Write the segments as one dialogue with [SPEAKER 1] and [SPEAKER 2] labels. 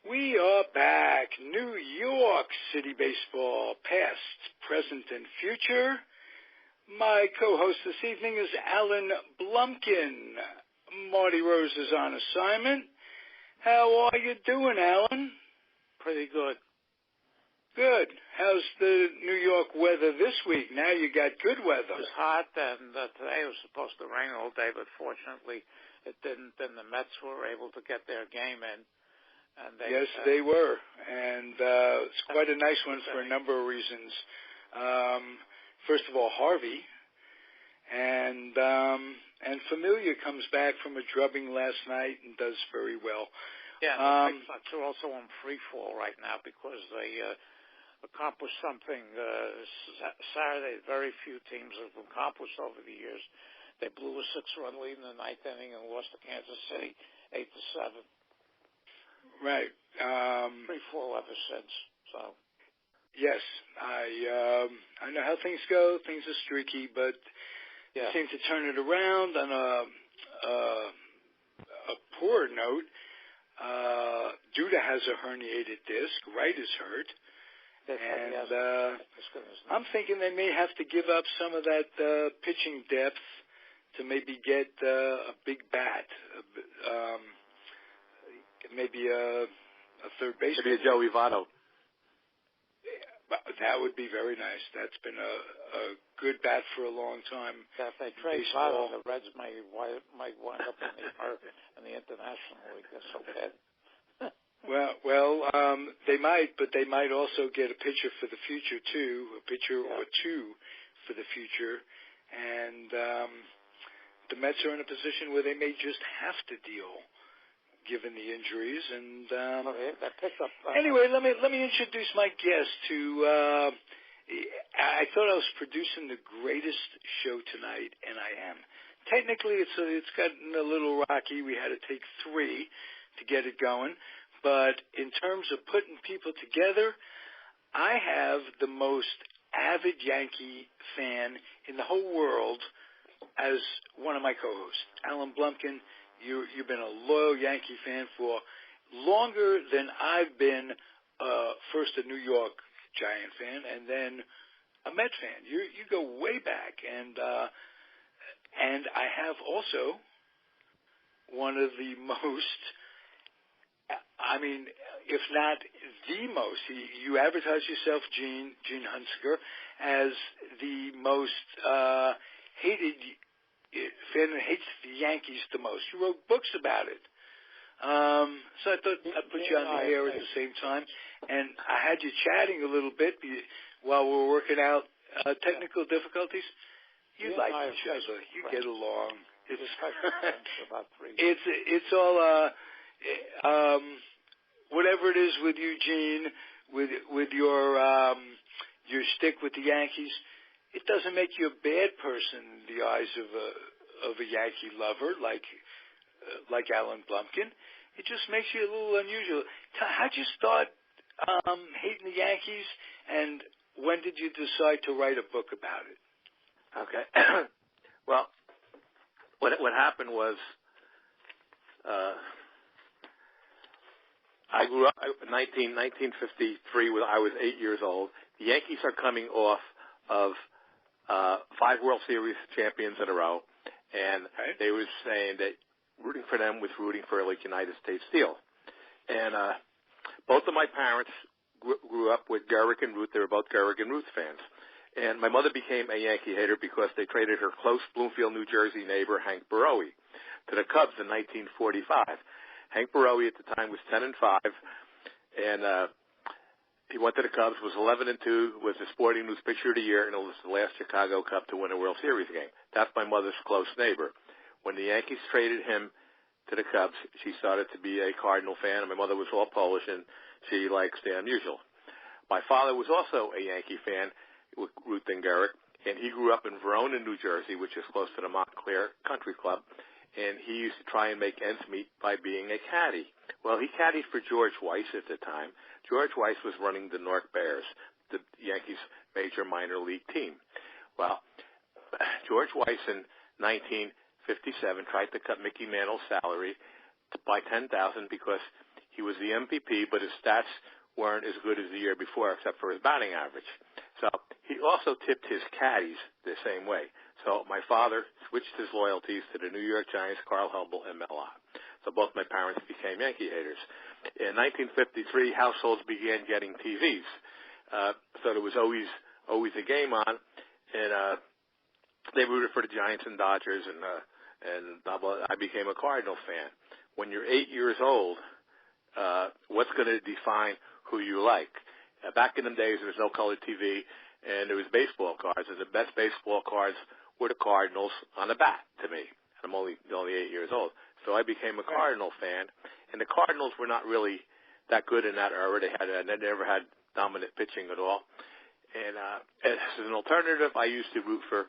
[SPEAKER 1] We are back. New York City Baseball, past, present, and future. My co-host this evening is Alan Blumkin. Marty Rose is on assignment. How are you doing, Alan?
[SPEAKER 2] Pretty good.
[SPEAKER 1] Good. How's the New York weather this week? Now you got good weather.
[SPEAKER 2] It was hot, and today it was supposed to rain all day, but fortunately it didn't. Then the Mets were able to get their game in. And
[SPEAKER 1] they were. And it's quite a nice one for a number of reasons. First of all, Harvey. And Familia comes back from a drubbing last night and does very well.
[SPEAKER 2] Yeah, the Mets are also on free fall right now because they accomplished something Saturday very few teams have accomplished over the years. They blew a 6-run lead in the ninth inning and lost to Kansas City 8-7.
[SPEAKER 1] Right.
[SPEAKER 2] Free fall ever since. So.
[SPEAKER 1] Yes, I know how things go. Things are streaky, but they seem to turn it around. On a poor note, Duda has a herniated disc. Wright is hurt. And I'm thinking they may have to give up some of that pitching depth to maybe get a big bat. Maybe a third baseman.
[SPEAKER 3] Maybe a Joey Votto.
[SPEAKER 1] That would be very nice. That's been a good bat for a long time.
[SPEAKER 2] Yeah, if they trade Votto, the Reds might wind up in the International League. That's so bad.
[SPEAKER 1] Well, they might, but they might also get a pitcher for the future too, a pitcher or two for the future, and the Mets are in a position where they may just have to deal, given the injuries. And anyway, let me introduce my guest. I thought I was producing the greatest show tonight, and I am. Technically, it's gotten a little rocky. We had to take 3 to get it going. But in terms of putting people together, I have the most avid Yankee fan in the whole world as one of my co-hosts. Alan Blumkin, you've been a loyal Yankee fan for longer than I've been first a New York Giant fan and then a Met fan. You go way back. And I have also one of the most... I mean, if not the most, you advertise yourself, Gene Hunsaker, as the most hated fan that hates the Yankees the most. You wrote books about it. So I thought I'd put you on the air at the same time. And I had you chatting a little bit while we were working out technical difficulties. You like each other. You get along. It's all... whatever it is with Eugene, with your stick with the Yankees, it doesn't make you a bad person in the eyes of a Yankee lover like Alan Blumkin. It just makes you a little unusual. How'd you start hating the Yankees, and when did you decide to write a book about it?
[SPEAKER 3] Okay. Well, what happened was. I grew up in 1953 when I was 8 years old. The Yankees are coming off of 5 World Series champions in a row, and they were saying that rooting for them was rooting for like United States Steel. And both of my parents grew up with Gehrig and Ruth. They were both Gehrig and Ruth fans. And my mother became a Yankee hater because they traded her close Bloomfield, New Jersey neighbor, Hank Barowie, to the Cubs in 1945. Hank Barowie at the time was 10-5, and he went to the Cubs, was 11-2, was the Sporting News Pitcher of the Year, and it was the last Chicago Cub to win a World Series game. That's my mother's close neighbor. When the Yankees traded him to the Cubs, she started to be a Cardinal fan, and my mother was all Polish, and she likes the unusual. My father was also a Yankee fan with Ruth and Gehrig, and he grew up in Verona, New Jersey, which is close to the Montclair Country Club. And he used to try and make ends meet by being a caddy. Well, he caddied for George Weiss at the time. George Weiss was running the Newark Bears, the Yankees' major minor league team. Well, George Weiss in 1957 tried to cut Mickey Mantle's salary by $10,000 because He was the MVP, but his stats weren't as good as the year before, except for his batting average. So he also tipped his caddies the same way. So my father switched his loyalties to the New York Giants, Carl Hubble, and Mel Ott. So both my parents became Yankee haters. In 1953, households began getting TVs. So there was always a game on, and they rooted for the Giants and Dodgers, and I became a Cardinal fan. When you're 8 years old, what's going to define who you like? Back in the days, there was no color TV, and there was baseball cards, and the best baseball cards were the Cardinals on the bat to me. I'm only 8 years old. So I became a Cardinal fan, and the Cardinals were not really that good in that era. They never had dominant pitching at all. And as an alternative, I used to root for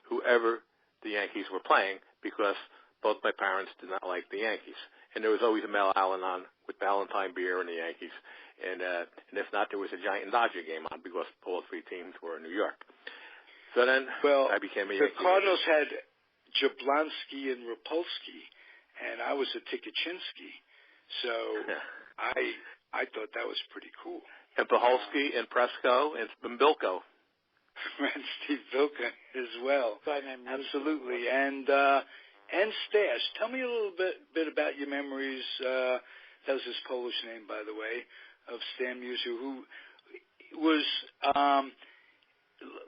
[SPEAKER 3] whoever the Yankees were playing because both my parents did not like the Yankees. And there was always a Mel Allen on with Valentine beer and the Yankees. And if not, there was a Giant and Dodger game on because all three teams were in New York. So then I became a Yankee.
[SPEAKER 1] The Cardinals had Jablonski and Rapolsky, and I was a Tikachinsky. So I thought that was pretty cool.
[SPEAKER 3] And Paholsky and Presco and Bilko.
[SPEAKER 1] And Steve Bilko as well. Absolutely. And Stash. Tell me a little bit about your memories. That was his Polish name, by the way, of Stan Musial, who was,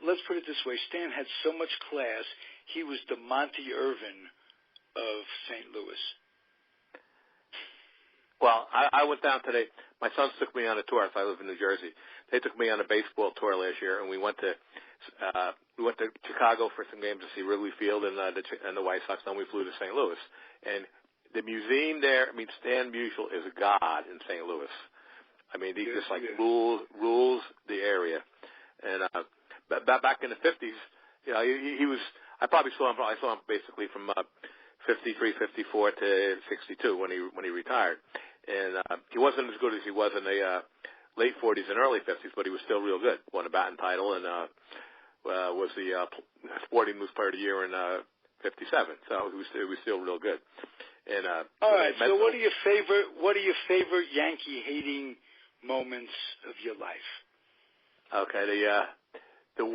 [SPEAKER 1] let's put it this way, Stan had so much class, he was the Monty Irvin of St. Louis.
[SPEAKER 3] Well, I went down today. My sons took me on a tour. I live in New Jersey. They took me on a baseball tour last year, and we went to Chicago for some games to see Wrigley Field and the White Sox. Then we flew to St. Louis, and the museum there. I mean, Stan Musial is a god in St. Louis. I mean, he just rules the area. And back in the 50s, you know, he was. I probably saw him. I saw him basically from 53, 54 to 62 when he retired. And he wasn't as good as he was in the late 40s and early 50s, but he was still real good. Won a batting title and was the Sporting News Player of the Year in 57. So he was still real good. And
[SPEAKER 1] all right. So what are your favorite Yankee hating moments of your life?
[SPEAKER 3] Okay. The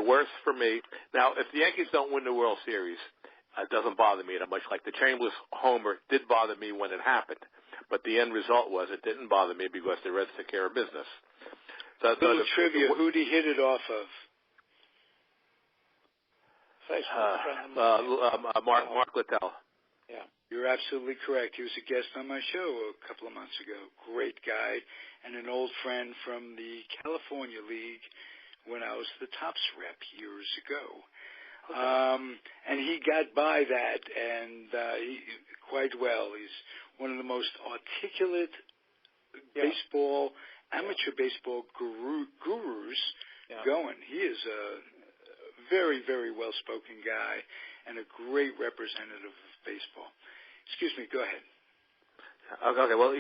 [SPEAKER 3] worst for me. Now, if the Yankees don't win the World Series, it doesn't bother me that much. Like the Chambliss homer did bother me when it happened, but the end result was it didn't bother me because the Reds took care of business. So
[SPEAKER 1] little trivia: who'd he hit it off of?
[SPEAKER 3] Mark Littell.
[SPEAKER 1] Yeah, you're absolutely correct. He was a guest on my show a couple of months ago. Great guy and an old friend from the California League when I was the Tops rep years ago. And he got by that, and quite well. He's one of the most articulate amateur baseball gurus going. He is a very, very well-spoken guy and a great representative of baseball. Excuse me, go ahead.
[SPEAKER 3] Okay, well,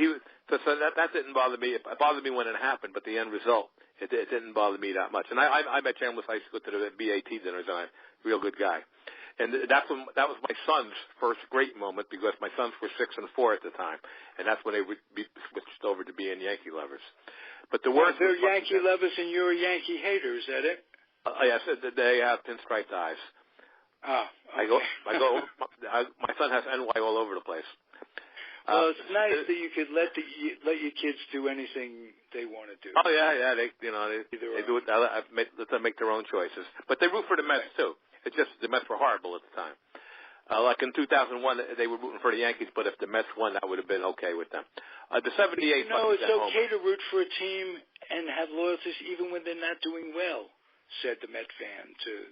[SPEAKER 3] so that didn't bother me. It bothered me when it happened, but the end result, it didn't bother me that much. And I met Chambliss. I used to go to the BAT dinners, and real good guy. And that was my son's first great moment because my sons were 6 and 4 at the time, and that's when they switched over to being Yankee lovers. But the worst,
[SPEAKER 1] they're Yankee lovers, and you're a Yankee hater. Is that it?
[SPEAKER 3] Yes, they have pinstriped eyes.
[SPEAKER 1] Oh, okay.
[SPEAKER 3] My son has NY all over the place.
[SPEAKER 1] Well, it's nice that you could let your kids do anything they want to do.
[SPEAKER 3] Oh yeah, they do it. Let them make their own choices. But they root for the Mets too. It's just the Mets were horrible at the time. Like in 2001, they were rooting for the Yankees, but if the Mets won, that would have been okay with them. The 78.
[SPEAKER 1] It's okay to root for a team and have loyalties even when they're not doing well, said the Met fan too.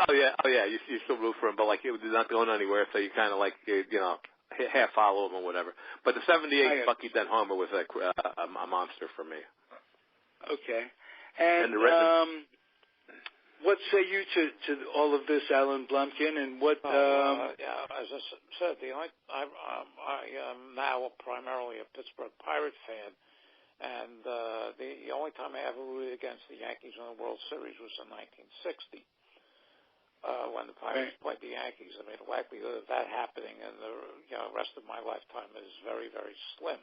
[SPEAKER 3] Oh yeah. You still root for them, but like they're not going anywhere, so you kind of like half follow them or whatever. But the 78 Bucky Dent homer was a monster for me.
[SPEAKER 1] Okay. And what say you to all of this, Alan Blumkin, and what?
[SPEAKER 2] As I said, I am now primarily a Pittsburgh Pirate fan, and the only time I ever rooted against the Yankees in the World Series was in 1960. when the Pirates played the Yankees. I mean, the likelihood of that happening in the rest of my lifetime is very, very slim.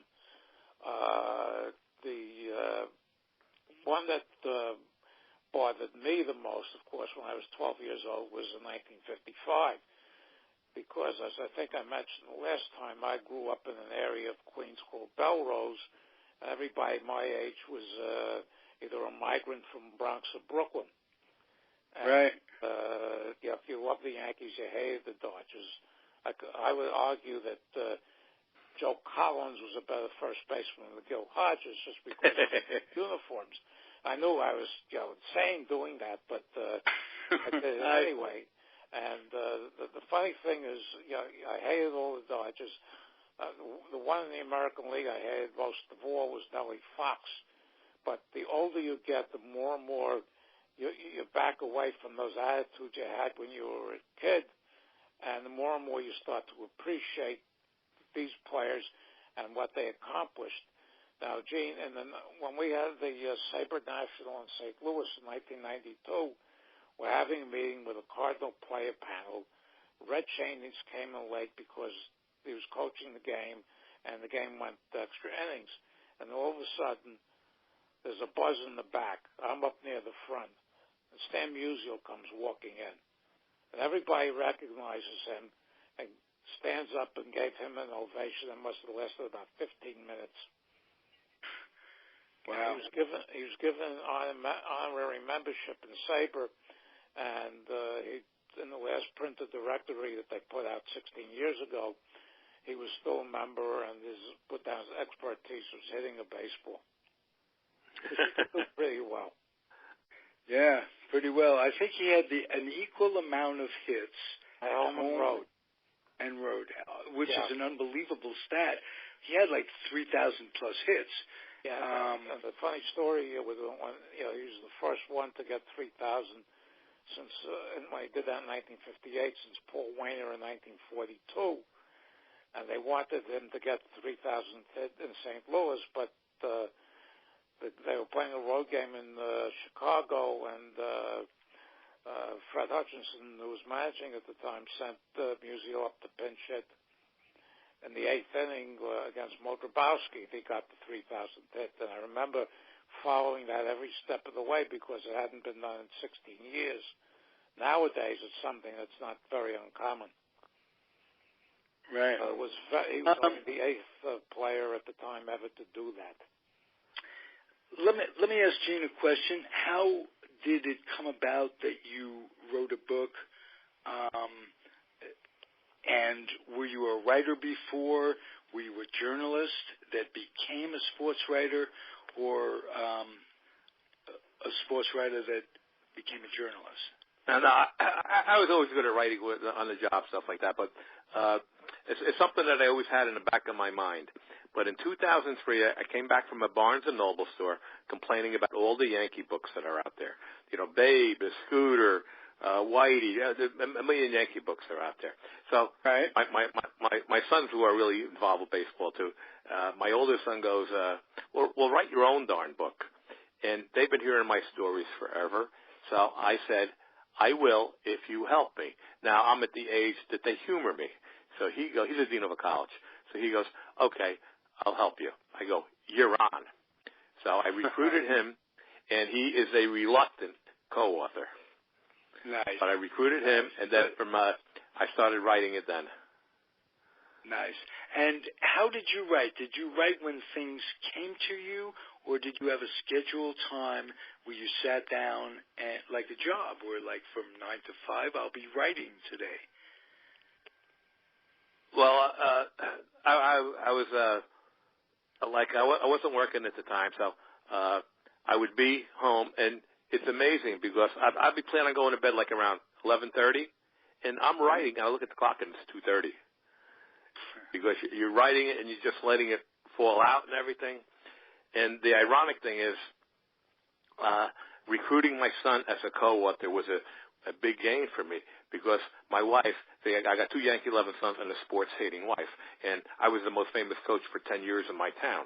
[SPEAKER 2] The one that bothered me the most, of course, when I was 12 years old, was in 1955. Because, as I think I mentioned the last time, I grew up in an area of Queens called Belrose, and everybody my age was either a migrant from Bronx or Brooklyn. And, if you love the Yankees, you hated the Dodgers. I would argue that Joe Collins was a better first baseman than Gil Hodges just because of uniforms. I knew I was insane doing that, but I did it anyway. And the funny thing is, I hated all the Dodgers. The one in the American League I hated most of all was Nellie Fox. But the older you get, the more and more you back away from those attitudes you had when you were a kid, and the more and more you start to appreciate these players and what they accomplished. Now, Gene, and then when we had the Sabre National in St. Louis in 1992, we're having a meeting with a Cardinal player panel. Red Cheney's came in late because he was coaching the game, and the game went extra innings. And all of a sudden, there's a buzz in the back. I'm up near the front, and Stan Musial comes walking in. And everybody recognizes him and stands up and gave him an ovation that must have lasted about 15 minutes. Wow. He was given an honorary membership in Sabre, and in the last printed directory that they put out 16 years ago, he was still a member, and put down his expertise was hitting a baseball. He did pretty well.
[SPEAKER 1] Yeah, pretty well. I think he had an equal amount of hits
[SPEAKER 2] at home
[SPEAKER 1] and road, which is an unbelievable stat. He had like 3,000 plus hits.
[SPEAKER 2] Yeah, and the funny story with one, he was the first one to get 3,000 since when he did that in 1958, since Paul Wainer in 1942, and they wanted him to get 3,000 hit in St. Louis, but they were playing a road game in Chicago, and Fred Hutchinson, who was managing at the time, sent Musial up to pinch hit in the eighth inning against Motrobowski. He got the 3,000 hit, and I remember following that every step of the way because it hadn't been done in 16 years. Nowadays, it's something that's not very uncommon.
[SPEAKER 1] Right.
[SPEAKER 2] He was only the eighth player at the time ever to do that.
[SPEAKER 1] Let me ask Gene a question. How did it come about that you wrote a book? And were you a writer before? Were you a journalist that became a sports writer, or a sports writer that became a journalist?
[SPEAKER 3] No, I was always good at writing on the job, stuff like that, but it's something that I always had in the back of my mind. But in 2003, I came back from a Barnes & Noble store complaining about all the Yankee books that are out there. Babe, Scooter, Whitey, a million Yankee books are out there. So my sons, who are really involved with baseball too, my oldest son goes, well, write your own darn book. And they've been hearing my stories forever. So I said, I will if you help me. Now, I'm at the age that they humor me. So he's the dean of a college. So he goes, okay, I'll help you. I go, you're on. So I recruited him, and he is a reluctant co-author.
[SPEAKER 1] Nice.
[SPEAKER 3] But I recruited him, and then I started writing it then.
[SPEAKER 1] Nice. And how did you write? Did you write when things came to you, or did you have a scheduled time where you sat down and, like a job, where like from 9 to 5, I'll be writing today?
[SPEAKER 3] Well, I was I wasn't working at the time, so I would be home, and it's amazing because I'd be planning on going to bed like around 11:30, and I'm writing, and I look at the clock, and it's 2:30 because you're writing it and you're just letting it fall out and everything. And the ironic thing is, recruiting my son as a co-author was a big gain for me because my wife, I got 2 Yankee-loving sons and a sports-hating wife, and I was the most famous coach for 10 years in my town,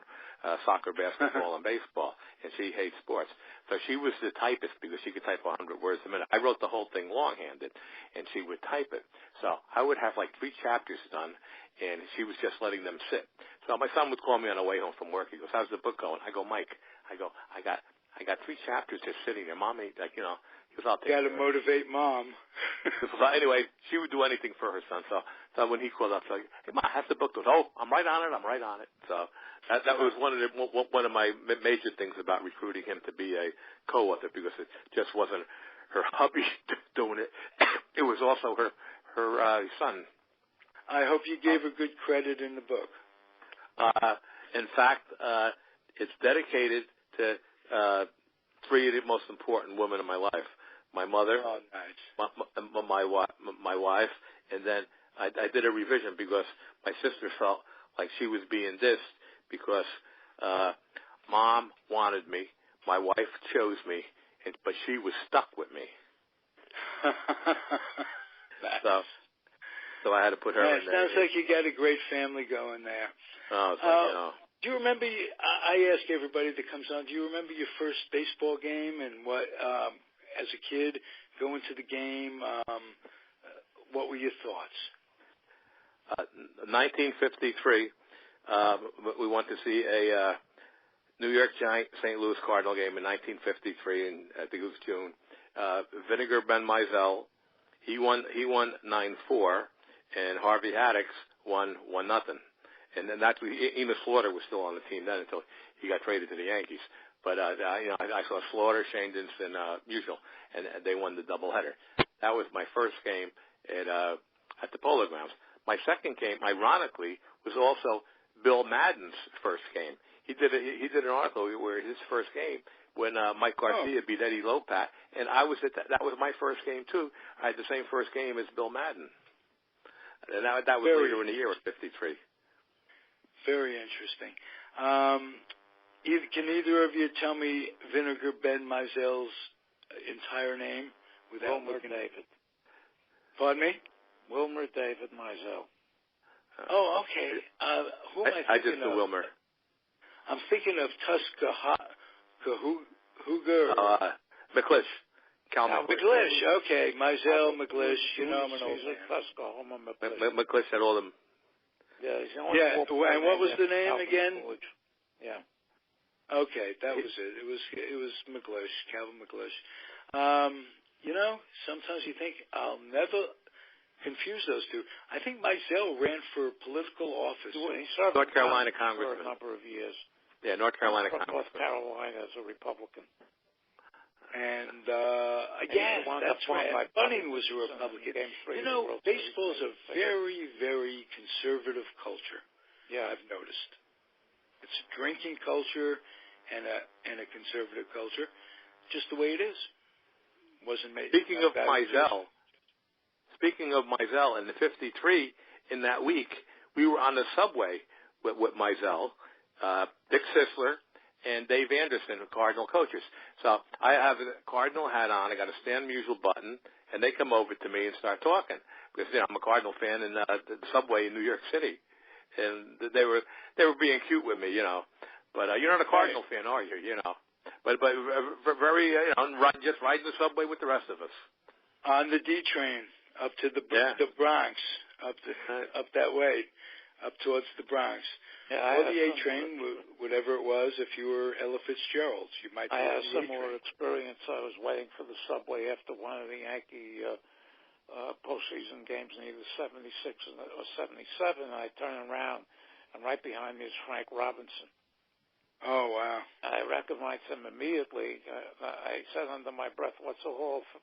[SPEAKER 3] soccer, basketball, and baseball. and she hates sports. So she was the typist because she could type 100 words a minute. I wrote the whole thing long-handed, and she would type it. So I would have like 3 chapters done, and she was just letting them sit. So my son would call me on the way home from work. He goes, "How's the book going?" I go, "Mike," I got 3 chapters just sitting there. Mommy, like, you know, he was out there.
[SPEAKER 1] Got to motivate mom.
[SPEAKER 3] So anyway, she would do anything for her son. So when he called up, like, "Hey, Ma, how's the book going?" "Oh, I'm right on it. So that was one of my major things about recruiting him to be a co-author, because it just wasn't her hubby doing it. It was also her son.
[SPEAKER 1] I hope you gave her good credit in the book.
[SPEAKER 3] In fact, it's dedicated to 3 of the most important women in my life: my mother,
[SPEAKER 1] oh, nice.
[SPEAKER 3] my wife, and then I did a revision because my sister felt like she was being dissed because Mom wanted me, my wife chose me, but she was stuck with me. So I had to put her in there.
[SPEAKER 1] Sounds like you got a great family going there.
[SPEAKER 3] Oh, so, you know.
[SPEAKER 1] Do you remember? I ask everybody that comes on. Do you remember your first baseball game and what, as a kid, going to the game? What were your thoughts?
[SPEAKER 3] 1953, we went to see a New York Giant St. Louis Cardinal game in 1953, and I think it was June. Vinegar Ben Mizell, he won 9-4, and Harvey Haddix won 1-0. And then that's Enos Slaughter was still on the team then until he got traded to the Yankees. But I saw Slaughter, Shane Dinson, Musial, and they won the doubleheader. That was my first game at the Polo Grounds. My second game, ironically, was also Bill Madden's first game. He did an article where his first game when Mike Garcia beat Eddie Lopat, and I was at that was my first game too. I had the same first game as Bill Madden, and that was later in the year, at 53.
[SPEAKER 1] Very interesting. Can either of you tell me Vinegar Ben Mizell's entire name without
[SPEAKER 2] Wilmer
[SPEAKER 1] looking?
[SPEAKER 2] David.
[SPEAKER 1] Pardon me?
[SPEAKER 2] Wilmer David Mizell.
[SPEAKER 1] Oh, okay. Who am I thinking
[SPEAKER 3] I just
[SPEAKER 1] of?
[SPEAKER 3] Wilmer.
[SPEAKER 1] I'm thinking of Tuskahooga.
[SPEAKER 3] McClish. Cal
[SPEAKER 1] McClish. Okay, Mizell, McClish. You know, I'm an old man.
[SPEAKER 2] Tuskahoma
[SPEAKER 3] McClish had all them.
[SPEAKER 2] Yeah,
[SPEAKER 1] and what was the name again?
[SPEAKER 2] Yeah.
[SPEAKER 1] Okay, that was it. It was McClish, Calvin McClish. Sometimes you think I'll never confuse those two. I think Mizell ran for political office.
[SPEAKER 2] He served
[SPEAKER 3] North Carolina
[SPEAKER 2] for
[SPEAKER 3] congressman
[SPEAKER 2] a number of years.
[SPEAKER 3] Yeah, North Carolina
[SPEAKER 2] North
[SPEAKER 3] congressman.
[SPEAKER 2] Carolina as a Republican.
[SPEAKER 1] And that's right. Bunning was a Republican. Baseball's a very, very conservative culture.
[SPEAKER 2] Yeah,
[SPEAKER 1] I've noticed. It's a drinking culture and a conservative culture, just the way it is. Wasn't made.
[SPEAKER 3] Speaking of Mizell, in the 53, in that week, we were on the subway with Mizell, Dick Sisler, and Dave Anderson, the Cardinal coaches. So I have a Cardinal hat on. I got a Stan Musial button, and they come over to me and start talking because I'm a Cardinal fan in the subway in New York City, and they were being cute with me, But you're not a Cardinal fan, are you? But very just riding the subway with the rest of us
[SPEAKER 1] on the D train up to the Bronx, up that way, up towards the Bronx.
[SPEAKER 2] Yeah,
[SPEAKER 1] or the A train, whatever it was. If you were Ella Fitzgerald, you might.
[SPEAKER 2] I had a similar experience. I was waiting for the subway after one of the Yankee postseason games in either 76 or 77. And I turned around, and right behind me is Frank Robinson.
[SPEAKER 1] Oh wow!
[SPEAKER 2] I recognized him immediately. I said under my breath, "What's a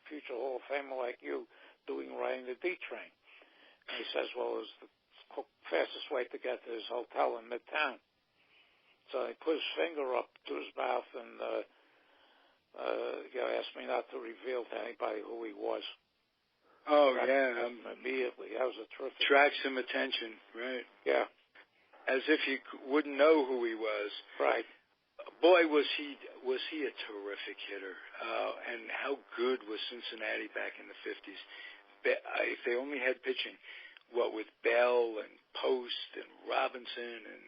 [SPEAKER 2] future Hall of Famer like you doing riding the D train?" And he says, "Well, it's the fastest way to get to his hotel in Midtown." So he put his finger up to his mouth and asked me not to reveal to anybody who he was.
[SPEAKER 1] Oh, yeah.
[SPEAKER 2] Immediately. That was a terrific.
[SPEAKER 1] Attract some attention, right?
[SPEAKER 2] Yeah.
[SPEAKER 1] As if you wouldn't know who he was.
[SPEAKER 2] Right.
[SPEAKER 1] Boy, was he a terrific hitter. And how good was Cincinnati back in the 50s. If they only had pitching. What with Bell and Post and Robinson and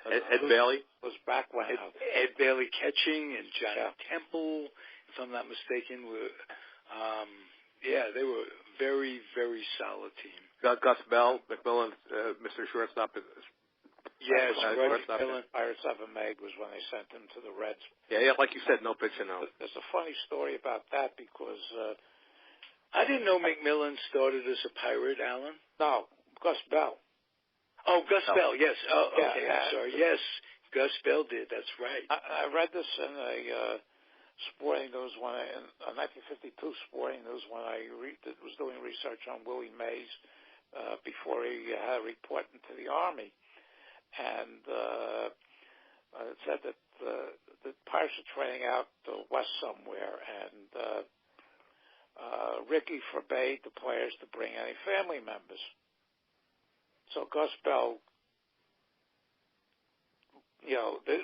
[SPEAKER 3] Ed Bailey
[SPEAKER 2] was back when
[SPEAKER 1] Ed Bailey catching and Johnny Temple, if I'm not mistaken, were they were a very, very solid team.
[SPEAKER 3] Gus Bell, McMillan, Mr. Shortstop.
[SPEAKER 1] Yes, McMillan.
[SPEAKER 2] Pirates haven't made was when they sent him to the Reds.
[SPEAKER 3] Yeah, like you said, no pitching now.
[SPEAKER 2] There's a funny story about that because
[SPEAKER 1] I didn't know McMillan started as a Pirate, Alan.
[SPEAKER 2] No, Gus Bell.
[SPEAKER 1] Oh, Gus Bell, yes. Oh, okay, I'm sorry. Yes, Gus Bell did. That's right.
[SPEAKER 2] I read this in a Sporting News in 1952 Sporting News when I was doing research on Willie Mays before he had a report into the Army, and it said that the Pirates are training out west somewhere, and Ricky forbade the players to bring any family members. So Gus Bell,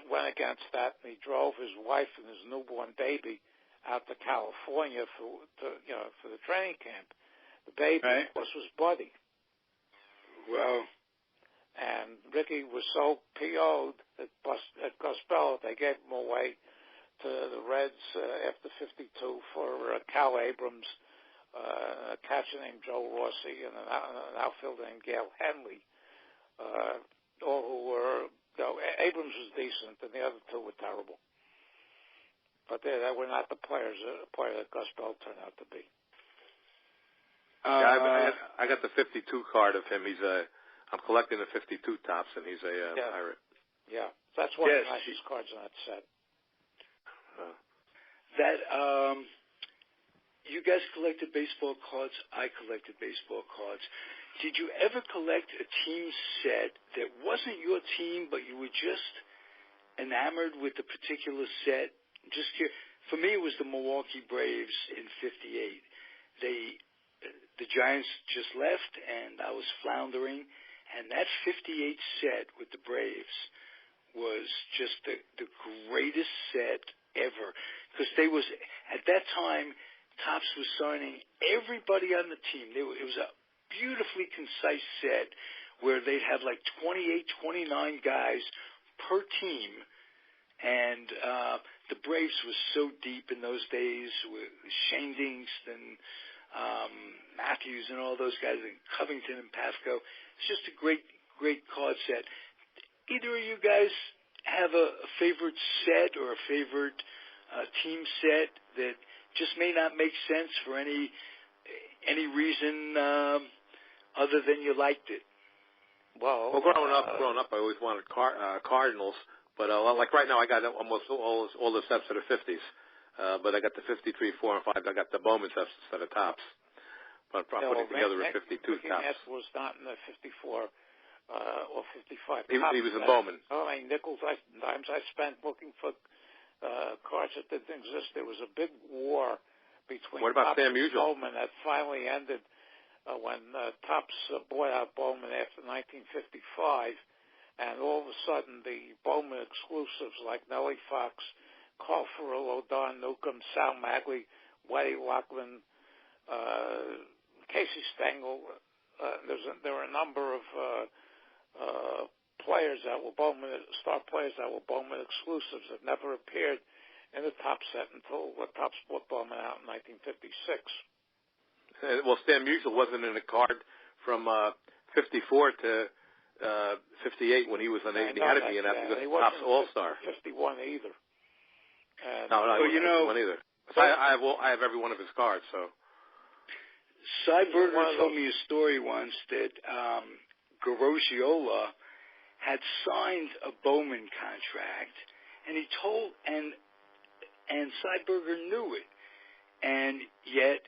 [SPEAKER 2] went against that, and he drove his wife and his newborn baby out to California for the training camp. The baby, of course, was Buddy.
[SPEAKER 1] Wow.
[SPEAKER 2] And Ricky was so PO'd at Gus Bell, they gave him away to the Reds after 52 for Cal Abrams, a catcher named Joe Rossi, and an outfielder named Gail Henley, all who were, Abrams was decent, and the other two were terrible. But they were not the player that Gus Bell turned out to be.
[SPEAKER 3] I got the 52 card of him. I'm collecting the 52 tops, and he's a Pirate.
[SPEAKER 2] Yeah, that's one of the nicest cards in that set.
[SPEAKER 1] You guys collected baseball cards. I collected baseball cards. Did you ever collect a team set that wasn't your team, but you were just enamored with the particular set? For me, it was the Milwaukee Braves in '58. The Giants just left, and I was floundering. And that '58 set with the Braves was just the greatest set ever, because at that time, Topps was signing everybody on the team. It was a beautifully concise set where they'd have like 28, 29 guys per team. And the Braves was so deep in those days with Shane Dingston, Matthews and all those guys, and Covington and Pafko. It's just a great, great card set. Either of you guys have a favorite set or a favorite team set that just may not make sense for any reason other than you liked it?
[SPEAKER 3] Well, growing up, I always wanted Cardinals, but like right now, I got almost all the sets of the 50s. But I got the 53, 4, and 5. I got the Bowman sets instead of Topps. But I'm putting together a 52 Topps.
[SPEAKER 2] Was not in the 54 or 55.
[SPEAKER 3] He was a Bowman.
[SPEAKER 2] Oh, I mean, nickels, dimes I spent looking for cards that didn't exist. There was a big war between Topps and Bowman that finally ended when Topps bought out Bowman after 1955, and all of a sudden the Bowman exclusives like Nellie Fox, Carl Ferrillo, Don Newcomb, Sal Magley, Waddy Lockman, Casey Stengel. There were a number of players that were star players that were Bowman exclusives that never appeared in the Topps set until Topps bought Bowman out in 1956.
[SPEAKER 3] Well, Stan Musial wasn't in a card from 54 to 58 when he was on. He had to be in that because Topps All-Star.
[SPEAKER 2] 51 either.
[SPEAKER 3] No, one either. So I have every one of his cards. So
[SPEAKER 1] Cy Berger told me a story once that Garagiola had signed a Bowman contract, and he told and Cy Berger knew it, and yet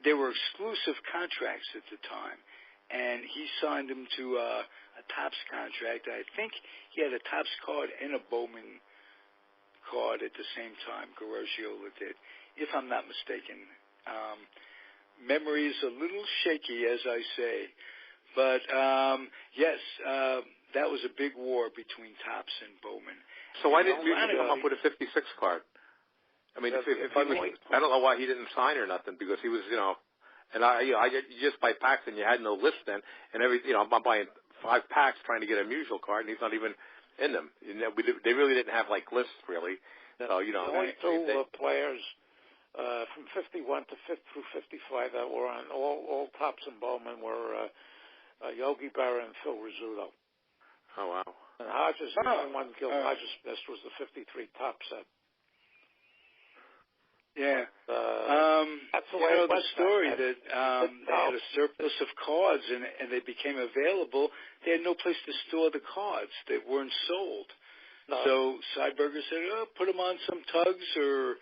[SPEAKER 1] there were exclusive contracts at the time, and he signed him to a Topps contract. I think he had a Topps card and a Bowman card at the same time. Garagiola did, if I'm not mistaken. Memory is a little shaky, as I say, but yes, that was a big war between Topps and Bowman.
[SPEAKER 3] So why didn't you come up with a 56 card? I mean, if he was, I don't know why he didn't sign or nothing, because he was, and you just buy packs and you had no list then, and I'm buying 5 packs trying to get a Musial card, and he's not even in them. They really didn't have like lists really. So
[SPEAKER 2] the only two players from 51 through 55 that were on all tops and Bowman were Yogi Berra and Phil Rizzuto.
[SPEAKER 3] Oh wow!
[SPEAKER 2] And Hodges, the only one Gil Hodges missed was the 53 top set.
[SPEAKER 1] Yeah.
[SPEAKER 2] That's the way it was.
[SPEAKER 1] The story that they had a surplus of cards and they became available. They had no place to store the cards. They weren't sold. No. So Seiberger said, put them on some tugs or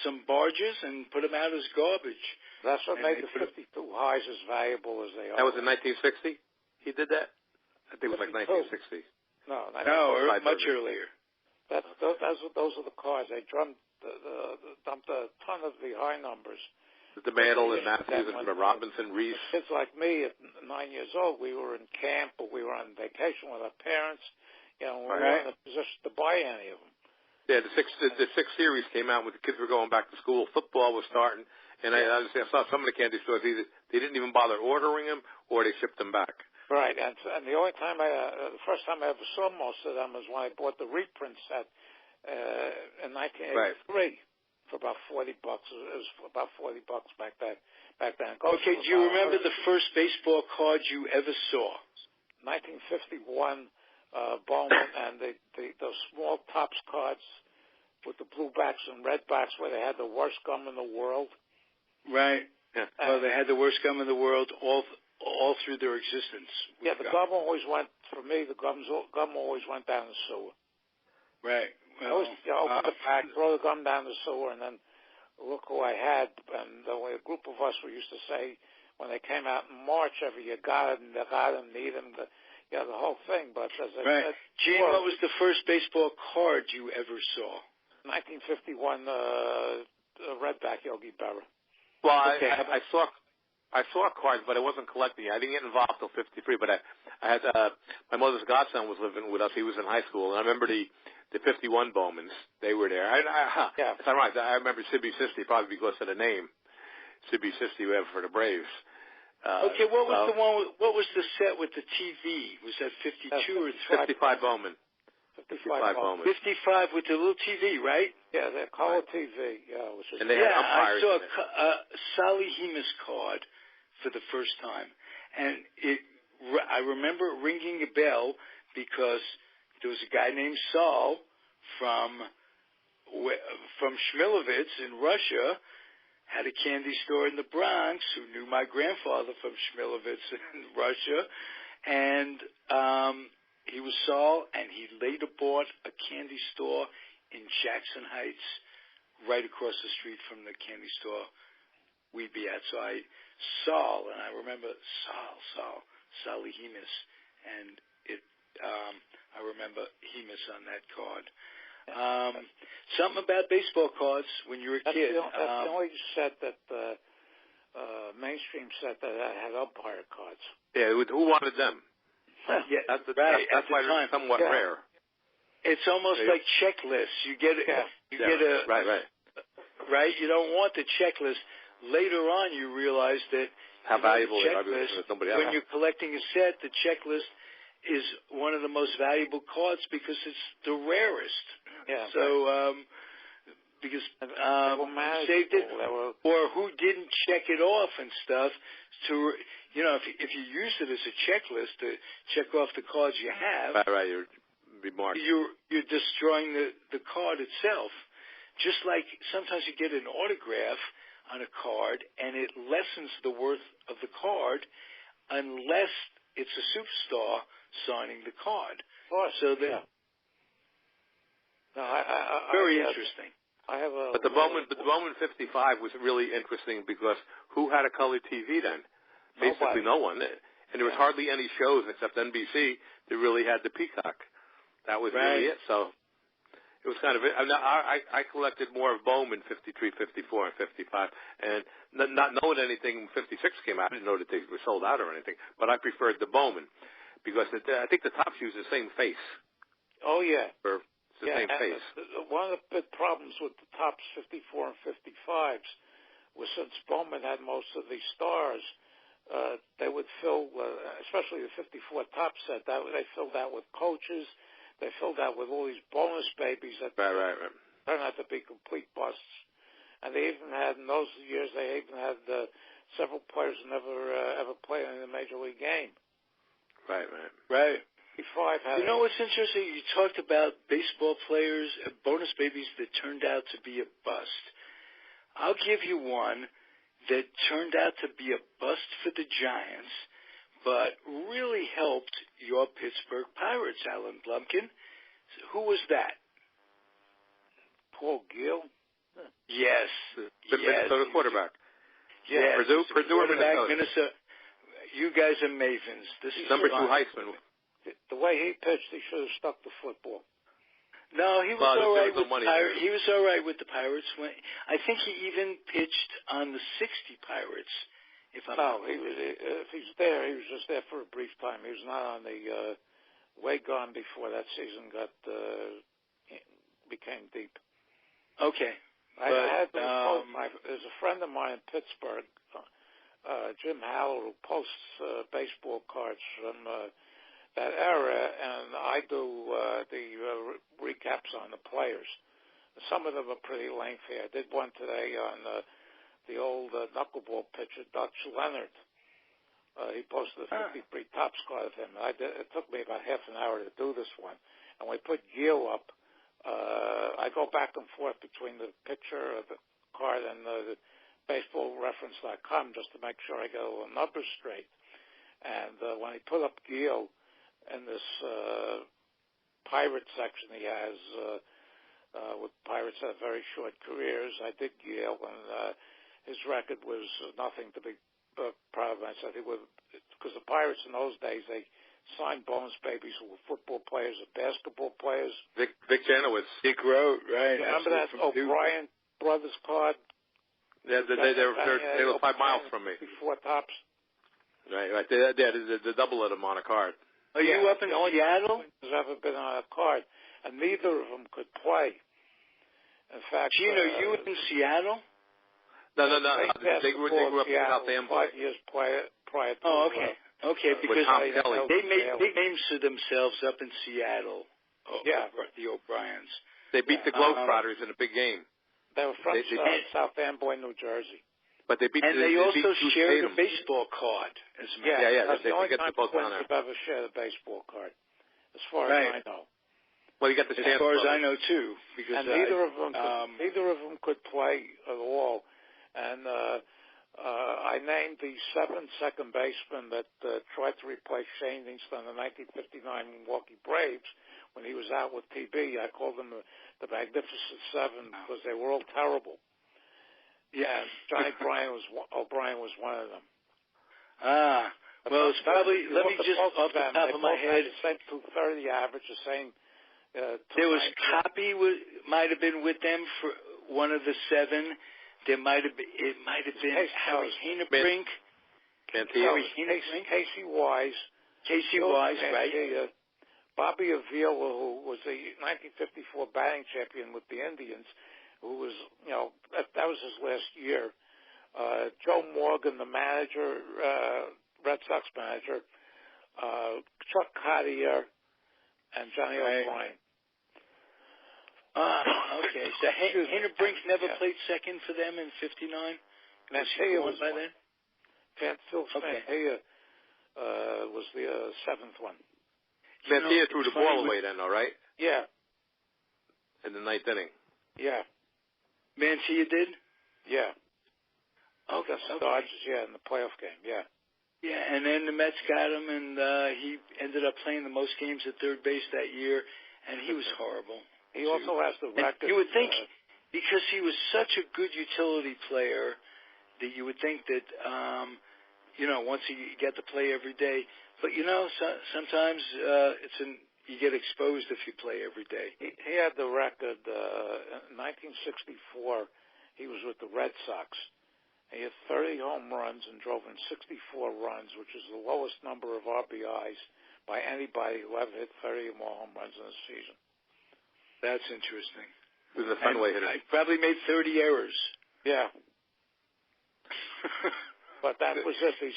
[SPEAKER 1] some barges and put them out as garbage.
[SPEAKER 2] That's what made the 52 highs as valuable as they are.
[SPEAKER 3] That was in 1960? He did that? I think it was like 1960.
[SPEAKER 2] No,
[SPEAKER 1] much earlier.
[SPEAKER 2] Those are the cards. They dumped a ton of the high numbers.
[SPEAKER 3] The Mantle and Matthews and Robinson, Reese.
[SPEAKER 2] Kids like me at 9 years old, we were in camp or we were on vacation with our parents. We weren't in a position to buy any of them.
[SPEAKER 3] Yeah, the six series came out when the kids were going back to school. Football was starting, and I saw some of the candy stores. Either they didn't even bother ordering them, or they shipped them back.
[SPEAKER 2] Right, and the only time the first time I ever saw most of them was when I bought the reprint set in 1983 for about $40. It was about $40 back then.
[SPEAKER 1] Okay, do you remember the first baseball card you ever saw?
[SPEAKER 2] 1951. Bowman and those small tops cards with the blue backs and red backs where they had the worst gum in the world.
[SPEAKER 1] Right. Yeah. Well, they had the worst gum in the world all through their existence.
[SPEAKER 2] Yeah, the gum always went, for me, the gum always went down the sewer.
[SPEAKER 1] Right.
[SPEAKER 2] Well, open the pack, throw the gum down the sewer, and then look who I had. And the way a group of us we used to say when they came out in March every year, got them, need them, the whole thing, but as I said...
[SPEAKER 1] Gene, what was the first baseball card you ever saw?
[SPEAKER 2] 1951 Redback Yogi Berra.
[SPEAKER 3] Well, I saw cards, but I wasn't collecting. I didn't get involved till 53, but I had my mother's godson was living with us. He was in high school, and I remember the 51 Bowmans. They were there. If I'm right, I remember Sibby Sisti, probably because of the name. Sibby Sisti, we have for the Braves.
[SPEAKER 1] What was the one? What was the set with the TV? Was that 52 or
[SPEAKER 3] 55 Bowman? 55 Bowman.
[SPEAKER 1] 55 with the little TV, right?
[SPEAKER 2] Yeah, the color TV. Yeah,
[SPEAKER 3] and they had umpires.
[SPEAKER 1] I saw a Sally Hemus card for the first time, and I remember it ringing a bell because there was a guy named Saul from Shmilovitz in Russia. Had a candy store in the Bronx who knew my grandfather from Shmilovitz in Russia. And he was Saul, and he later bought a candy store in Jackson Heights right across the street from the candy store we'd be at. So I remember Sally Hemus, and I remember Hemus on that card. Something about baseball cards when you were a kid.
[SPEAKER 2] That's the only set that mainstream set that had umpire cards.
[SPEAKER 3] Yeah, who wanted them?
[SPEAKER 1] Yeah,
[SPEAKER 3] that's
[SPEAKER 1] why
[SPEAKER 3] they're somewhat rare.
[SPEAKER 1] It's almost like checklists. You get a right. You don't want the checklist. Later on, you realize that
[SPEAKER 3] how valuable
[SPEAKER 1] they are to somebody else. When you're collecting a set, the checklist is one of the most valuable cards because it's the rarest.
[SPEAKER 2] Yeah.
[SPEAKER 1] So, because who saved it or who didn't check it off and stuff. To if you use it as a checklist to check off the cards you have,
[SPEAKER 3] you're marked.
[SPEAKER 1] You're destroying the card itself. Just like sometimes you get an autograph on a card and it lessens the worth of the card unless it's a superstar signing the card. So that very interesting.
[SPEAKER 3] But the Bowman 55 was really interesting because who had a color TV then? Basically no one. And there was hardly any shows except NBC that really had the Peacock. That was really it. So it was kind of it. I collected more of Bowman 53, 54, and 55. And not knowing anything when 56 came out, I didn't know that they were sold out or anything. But I preferred the Bowman because I think the Topps use the same face.
[SPEAKER 2] Oh, yeah.
[SPEAKER 3] It's the same face.
[SPEAKER 2] One of the big problems with the Topps 54 and 55s was since Bowman had most of the stars, they would fill, especially the 54 Topps set, they filled out with coaches. they filled out with all these bonus babies that turned out to be complete busts. And they even had, in those years, they even had several players who never ever played in a major league game.
[SPEAKER 1] Right. You know what's interesting? You talked about baseball players, bonus babies that turned out to be a bust. I'll give you one that turned out to be a bust for the Giants, but really helped your Pittsburgh Pirates, Alan Blumkin. Who was that?
[SPEAKER 2] Paul Gill?
[SPEAKER 1] Yes.
[SPEAKER 3] The Minnesota quarterback.
[SPEAKER 1] Yes.
[SPEAKER 3] Purdue or
[SPEAKER 1] Minnesota. You guys are mavens. This is
[SPEAKER 3] number 2 Heisman.
[SPEAKER 2] The way he pitched, he should have stuck to football.
[SPEAKER 1] No, he was all right with the Pirates. He was all right with the Pirates. I think he even pitched on the 60 Pirates. If
[SPEAKER 2] he's there, he was just there for a brief time. He was not on the way gone before that season became deep.
[SPEAKER 1] Okay.
[SPEAKER 2] There's a friend of mine in Pittsburgh, Jim Howell, who posts baseball cards from that era, and I do the recaps on the players. Some of them are pretty lengthy. I did one today on the old knuckleball pitcher, Dutch Leonard. He posted a 53 Topps card of him. It took me about half an hour to do this one. And we put Gill up. I go back and forth between the picture of the card and the baseballreference.com just to make sure I get all the numbers straight. And when he put up Gill in this Pirate section he has, with Pirates have very short careers, I did Gill, and his record was nothing to be proud of. I said he would, because the Pirates in those days, they signed bonus babies who were football players or basketball players.
[SPEAKER 3] Vic Janowitz.
[SPEAKER 1] Dick Rote, right.
[SPEAKER 2] Remember that O'Brien brothers card?
[SPEAKER 3] Yeah, they were 5 miles from me.
[SPEAKER 2] Before Topps.
[SPEAKER 3] Right. The double of them on a card.
[SPEAKER 1] Are you up in Seattle?
[SPEAKER 2] Has ever been on a card, and neither of them could play. In fact,
[SPEAKER 1] Gino, you were in Seattle?
[SPEAKER 3] No. They grew up in South Amboy.
[SPEAKER 2] 5 years prior to.
[SPEAKER 1] Oh, okay. Okay, because they made big names for themselves up in Seattle. The O'Briens.
[SPEAKER 3] They beat the Globetrotters in a big game.
[SPEAKER 2] They were from South Amboy, New Jersey.
[SPEAKER 3] But they
[SPEAKER 1] also shared a baseball card.
[SPEAKER 2] That's the only time Twins have ever shared a baseball card, as far as I know.
[SPEAKER 3] Well, you got the
[SPEAKER 1] as far as I know too, because
[SPEAKER 2] neither of them could play at all. And I named the 7 second basemen that tried to replace Shane Easton in the 1959 Milwaukee Braves when he was out with TB. I called them the Magnificent Seven because they were all terrible. Yeah, Johnny O'Brien was one of them.
[SPEAKER 1] Well, it's probably, let me just, off the top of my head.
[SPEAKER 2] The same 230 average, the same.
[SPEAKER 1] There was Copy, might have been with them for one of the 7. It might have been Harry Hainebrink.
[SPEAKER 2] Casey Wise.
[SPEAKER 1] Right.
[SPEAKER 2] Bobby Avila, who was the 1954 batting champion with the Indians, who was, that was his last year. Joe Morgan, the manager, Red Sox manager, Chuck Cottier, and Johnny O'Brien.
[SPEAKER 1] Okay. So Hainebrink never played second for them in '59?
[SPEAKER 2] Mantilla was
[SPEAKER 1] by then?
[SPEAKER 2] Mantilla was the 7th one.
[SPEAKER 3] Mantilla threw the ball away then, all right?
[SPEAKER 2] Yeah.
[SPEAKER 3] In the 9th inning?
[SPEAKER 2] Yeah.
[SPEAKER 1] Mantilla did?
[SPEAKER 2] Yeah.
[SPEAKER 1] Okay.
[SPEAKER 2] Dodgers, in the playoff game, yeah.
[SPEAKER 1] Yeah, and then the Mets got him, and he ended up playing the most games at third base that year, and he was horrible.
[SPEAKER 2] He also has the record.
[SPEAKER 1] You would think, because he was such a good utility player, that you would think that, once you get to play every day. But, sometimes you get exposed if you play every day.
[SPEAKER 2] He had the record in 1964. He was with the Red Sox. He had 30 home runs and drove in 64 runs, which is the lowest number of RBIs by anybody who ever hit 30 or more home runs in a season.
[SPEAKER 1] That's interesting.
[SPEAKER 3] He was a Fenway hitter.
[SPEAKER 1] I probably made 30 errors.
[SPEAKER 2] Yeah. But that was it. The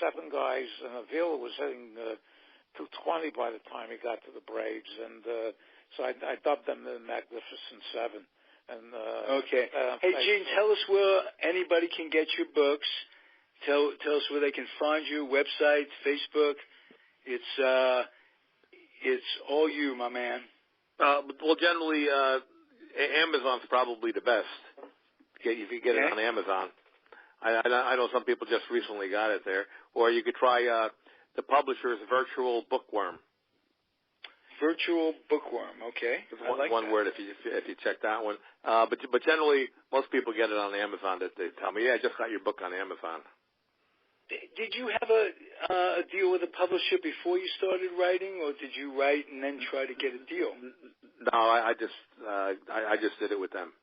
[SPEAKER 2] seven guys, and Avila was hitting 220 by the time he got to the Braves, and so I dubbed them the Magnificent Seven. And
[SPEAKER 1] okay. Hey, Gene, tell us where anybody can get your books. Tell us where they can find you. Website, Facebook. It's all you, my man.
[SPEAKER 3] Well, generally, Amazon's probably the best. If you get it on Amazon. I know some people just recently got it there. Or you could try the publisher's Virtual Bookworm.
[SPEAKER 1] Virtual Bookworm, okay.
[SPEAKER 3] One word if you check that one. But generally, most people get it on Amazon. That they tell me, I just got your book on Amazon.
[SPEAKER 1] Did you have a deal with a publisher before you started writing, or did you write and then try to get a deal?
[SPEAKER 3] No, I just did it with them.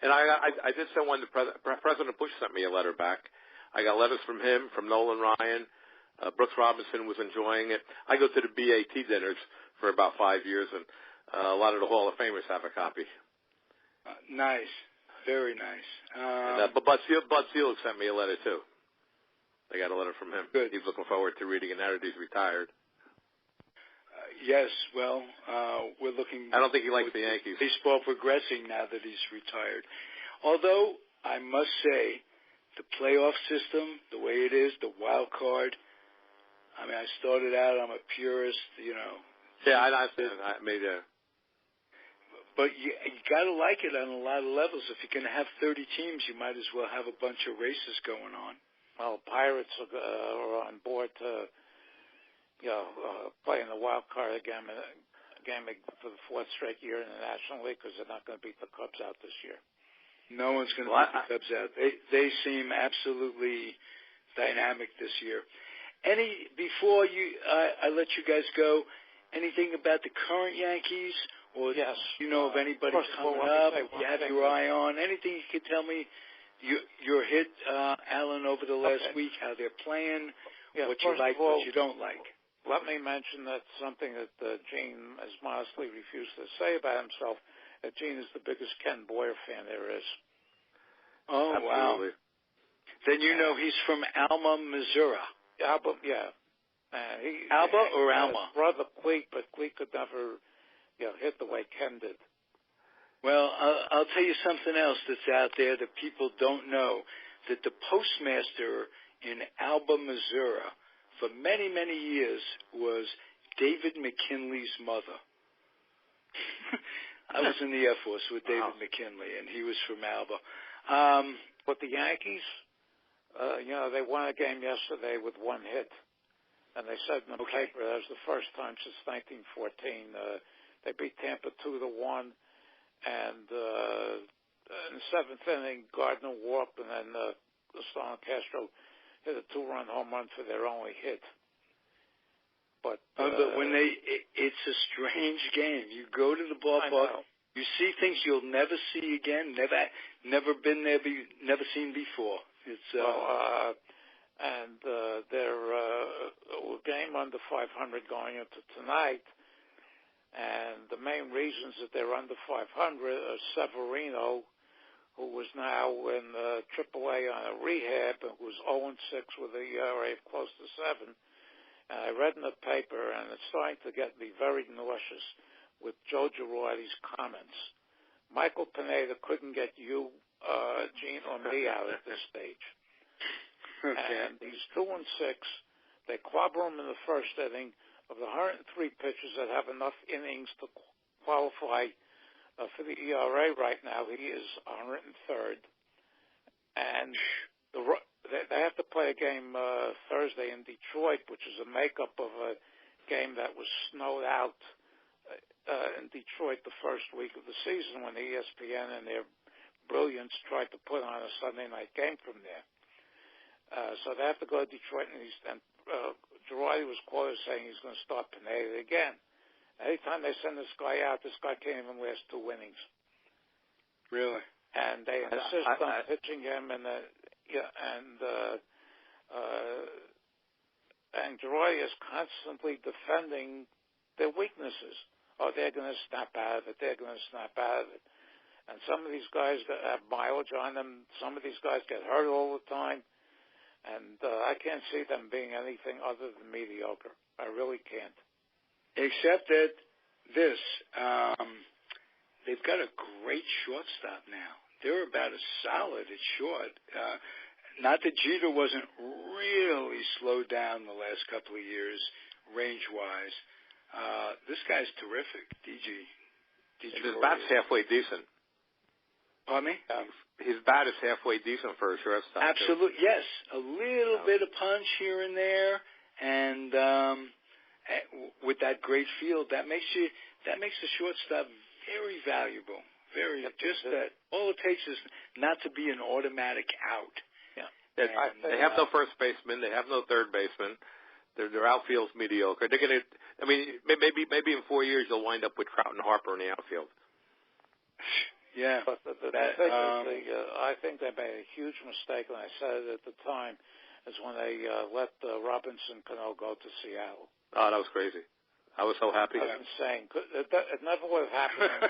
[SPEAKER 3] And I did send one to President Bush sent me a letter back. I got letters from him, from Nolan Ryan. Brooks Robinson was enjoying it. I go to the BAT dinners for about 5 years, and a lot of the Hall of Famers have a copy.
[SPEAKER 1] Nice. Very nice.
[SPEAKER 3] But Bud Selig sent me a letter, too. I got a letter from him.
[SPEAKER 1] Good.
[SPEAKER 3] He's looking forward to reading it now that he's retired.
[SPEAKER 1] Yes, well, we're looking...
[SPEAKER 3] I don't think he likes the Yankees.
[SPEAKER 1] Baseball progressing now that he's retired. Although, I must say, the playoff system, the way it is, the wild card, I mean, I started out, I'm a purist, you know.
[SPEAKER 3] Yeah, I understand.
[SPEAKER 1] But you got to like it on a lot of levels. If you're going to have 30 teams, you might as well have a bunch of races going on.
[SPEAKER 2] Well, Pirates are on board to, play in the wild card game for the fourth straight year in the National League because they're not going to beat the Cubs out this year.
[SPEAKER 1] No one's going to beat the Cubs out. They seem absolutely dynamic this year. Before I let you guys go, anything about the current Yankees? Or
[SPEAKER 2] yes.
[SPEAKER 1] You know of anybody coming up? You have your eye on? Anything you could tell me? Your hit, Alan, over the last week, how they're playing, what you like, what you don't like.
[SPEAKER 2] Let me mention that something that Gene has modestly refused to say about himself, that Gene is the biggest Ken Boyer fan there is.
[SPEAKER 1] Oh,
[SPEAKER 3] absolutely.
[SPEAKER 1] Wow. Then you know he's from Alma, Missouri.
[SPEAKER 2] Alba, yeah.
[SPEAKER 1] Alba or Alma?
[SPEAKER 2] Brother Cleek, but Cleek could never hit the way Ken did.
[SPEAKER 1] Well, I'll tell you something else that's out there that people don't know, that the postmaster in Alba, Missouri, for many, many years was David McKinley's mother. I was in the Air Force with David McKinley, and he was from Alba.
[SPEAKER 2] But the Yankees, they won a game yesterday with one hit. And they said in the paper that was the first time since 1914. They beat Tampa 2-1. And in the seventh inning, Gardner walked, and then Stalin Castro hit a 2-run home run for their only hit. But
[SPEAKER 1] when it's a strange game. You go to the ballpark, you see things you'll never see again, never been there, never seen before. It's
[SPEAKER 2] and they're a game under 500 going into tonight. And the main reasons that they're under 500 are Severino, who was now in AAA on a rehab and was 0-6 with a ERA of close to 7. And I read in the paper, and it's starting to get me very nauseous with Joe Girardi's comments. Michael Pineda couldn't get you, Gene, or me out at this stage.
[SPEAKER 1] Okay.
[SPEAKER 2] And he's 2-6. They clobber him in the first inning. Of the 103 pitchers that have enough innings to qualify for the ERA right now, he is 103rd. And they have to play a game Thursday in Detroit, which is a makeup of a game that was snowed out in Detroit the first week of the season when ESPN and their brilliance tried to put on a Sunday night game from there. So they have to go to Detroit, and Girardi was quoted saying he's going to start Pineda again. Anytime they send this guy out, this guy can't even last 2 innings.
[SPEAKER 1] Really?
[SPEAKER 2] And they insist on pitching him, and Girardi is constantly defending their weaknesses. Oh, they're going to snap out of it. They're going to snap out of it. And some of these guys have mileage on them. Some of these guys get hurt all the time. And I can't see them being anything other than mediocre. I really can't.
[SPEAKER 1] Except that this, they've got a great shortstop now. They're about as solid at short. Not that Jeter wasn't really slowed down the last couple of years, range-wise. This guy's terrific, DG.
[SPEAKER 3] His bat's halfway decent.
[SPEAKER 1] Pardon me?
[SPEAKER 3] His bat is halfway decent for a shortstop.
[SPEAKER 1] Absolutely, yes. A little bit of punch here and there, and with that great field, that makes the shortstop very valuable. That all it takes is not to be an automatic out.
[SPEAKER 3] Yeah. They have no first baseman. They have no third baseman. Their outfield's mediocre. They're gonna. I mean, maybe in 4 years you'll wind up with Trout and Harper in the outfield.
[SPEAKER 1] Yeah.
[SPEAKER 2] But the thing is, I think they made a huge mistake, and I said it at the time, is when they let Robinson Cano go to Seattle.
[SPEAKER 3] Oh, that was crazy. I was so happy.
[SPEAKER 2] That's insane. It never would have happened.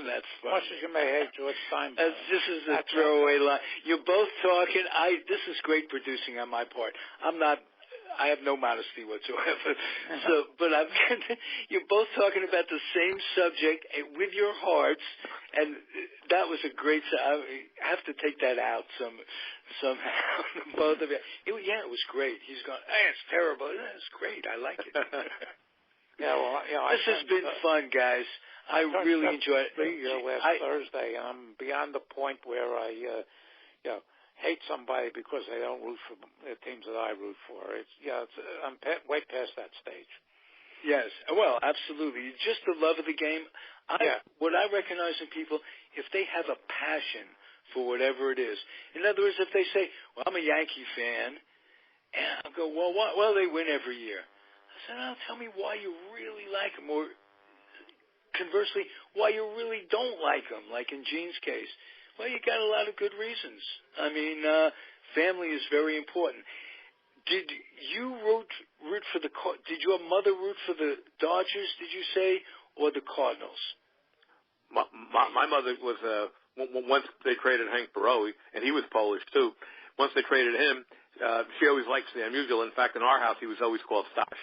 [SPEAKER 1] That's funny.
[SPEAKER 2] Much as you may hate George Steinbrenner.
[SPEAKER 1] This is a throwaway line. You're both talking. This is great producing on my part. I have no modesty whatsoever. But you're both talking about the same subject with your hearts, and that was a great. I have to take that out somehow. Both of you. It was great. He's going. Hey, it's terrible. It's great. I like it.
[SPEAKER 2] This
[SPEAKER 1] has been fun, guys. I really enjoyed it.
[SPEAKER 2] Last Thursday, and I'm beyond the point where I, hate somebody because they don't root for the teams that I root for. I'm way past that stage.
[SPEAKER 1] Yes, well, absolutely. Just the love of the game. What I recognize in people, if they have a passion for whatever it is. In other words, if they say, "Well, I'm a Yankee fan," and I'll go, "Well, what? Well, they win every year." I said, "Now tell me why you really like them," or conversely, why you really don't like them. Like in Gene's case. Well, you got a lot of good reasons. I mean, family is very important. Did you root for did your mother root for the Dodgers, did you say, or the Cardinals?
[SPEAKER 3] My mother was, once they traded Hank Barrow, and he was Polish too, once they traded him, she always liked Sam Musial. In fact, in our house, he was always called Stash.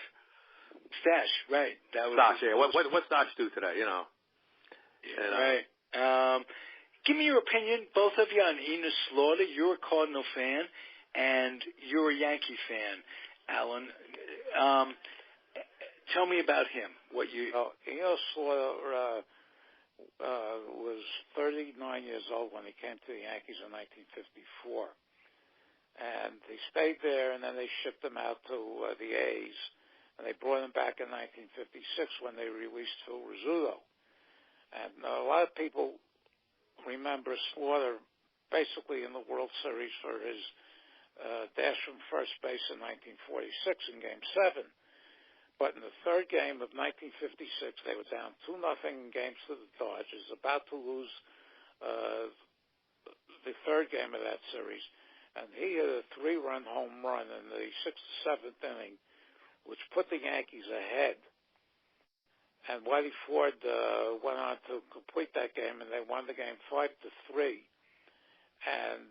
[SPEAKER 1] Stash, right. That was
[SPEAKER 3] Stash, yeah. What's Stash do today, you know?
[SPEAKER 1] Right. Give me your opinion, both of you, on Enos Slaughter. You're a Cardinal fan, and you're a Yankee fan, Alan. Tell me about him.
[SPEAKER 2] Enos Slaughter was 39 years old when he came to the Yankees in 1954. And he stayed there, and then they shipped him out to the A's. And they brought him back in 1956 when they released Phil Rizzuto. And a lot of people remember Slaughter basically in the World Series for his dash from first base in 1946 in Game 7. But in the third game of 1956, they were down 2-0 in games to the Dodgers, about to lose the third game of that series. And he hit a 3-run home run in the 6th, 7th inning, which put the Yankees ahead. And Whitey Ford went on to complete that game, and they won the game 5-3. And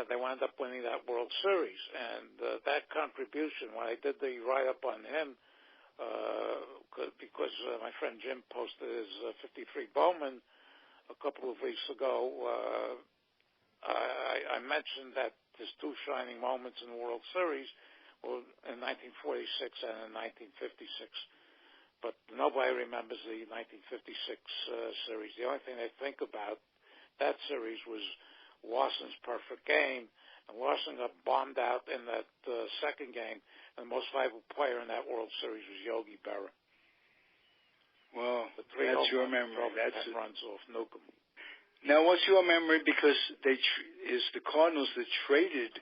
[SPEAKER 2] they wound up winning that World Series. And that contribution, when I did the write-up on him, because my friend Jim posted his 53 Bowman a couple of weeks ago, I mentioned that his two shining moments in the World Series were in 1946 and in 1956. But nobody remembers the 1956 series. The only thing they think about that series was Lawson's perfect game, and Lawson got bombed out in that second game, and the most valuable player in that World Series was Yogi Berra.
[SPEAKER 1] Well, that's your memory. That's
[SPEAKER 2] 10 runs off Newcomb.
[SPEAKER 1] Now, what's your memory? Because is the Cardinals that traded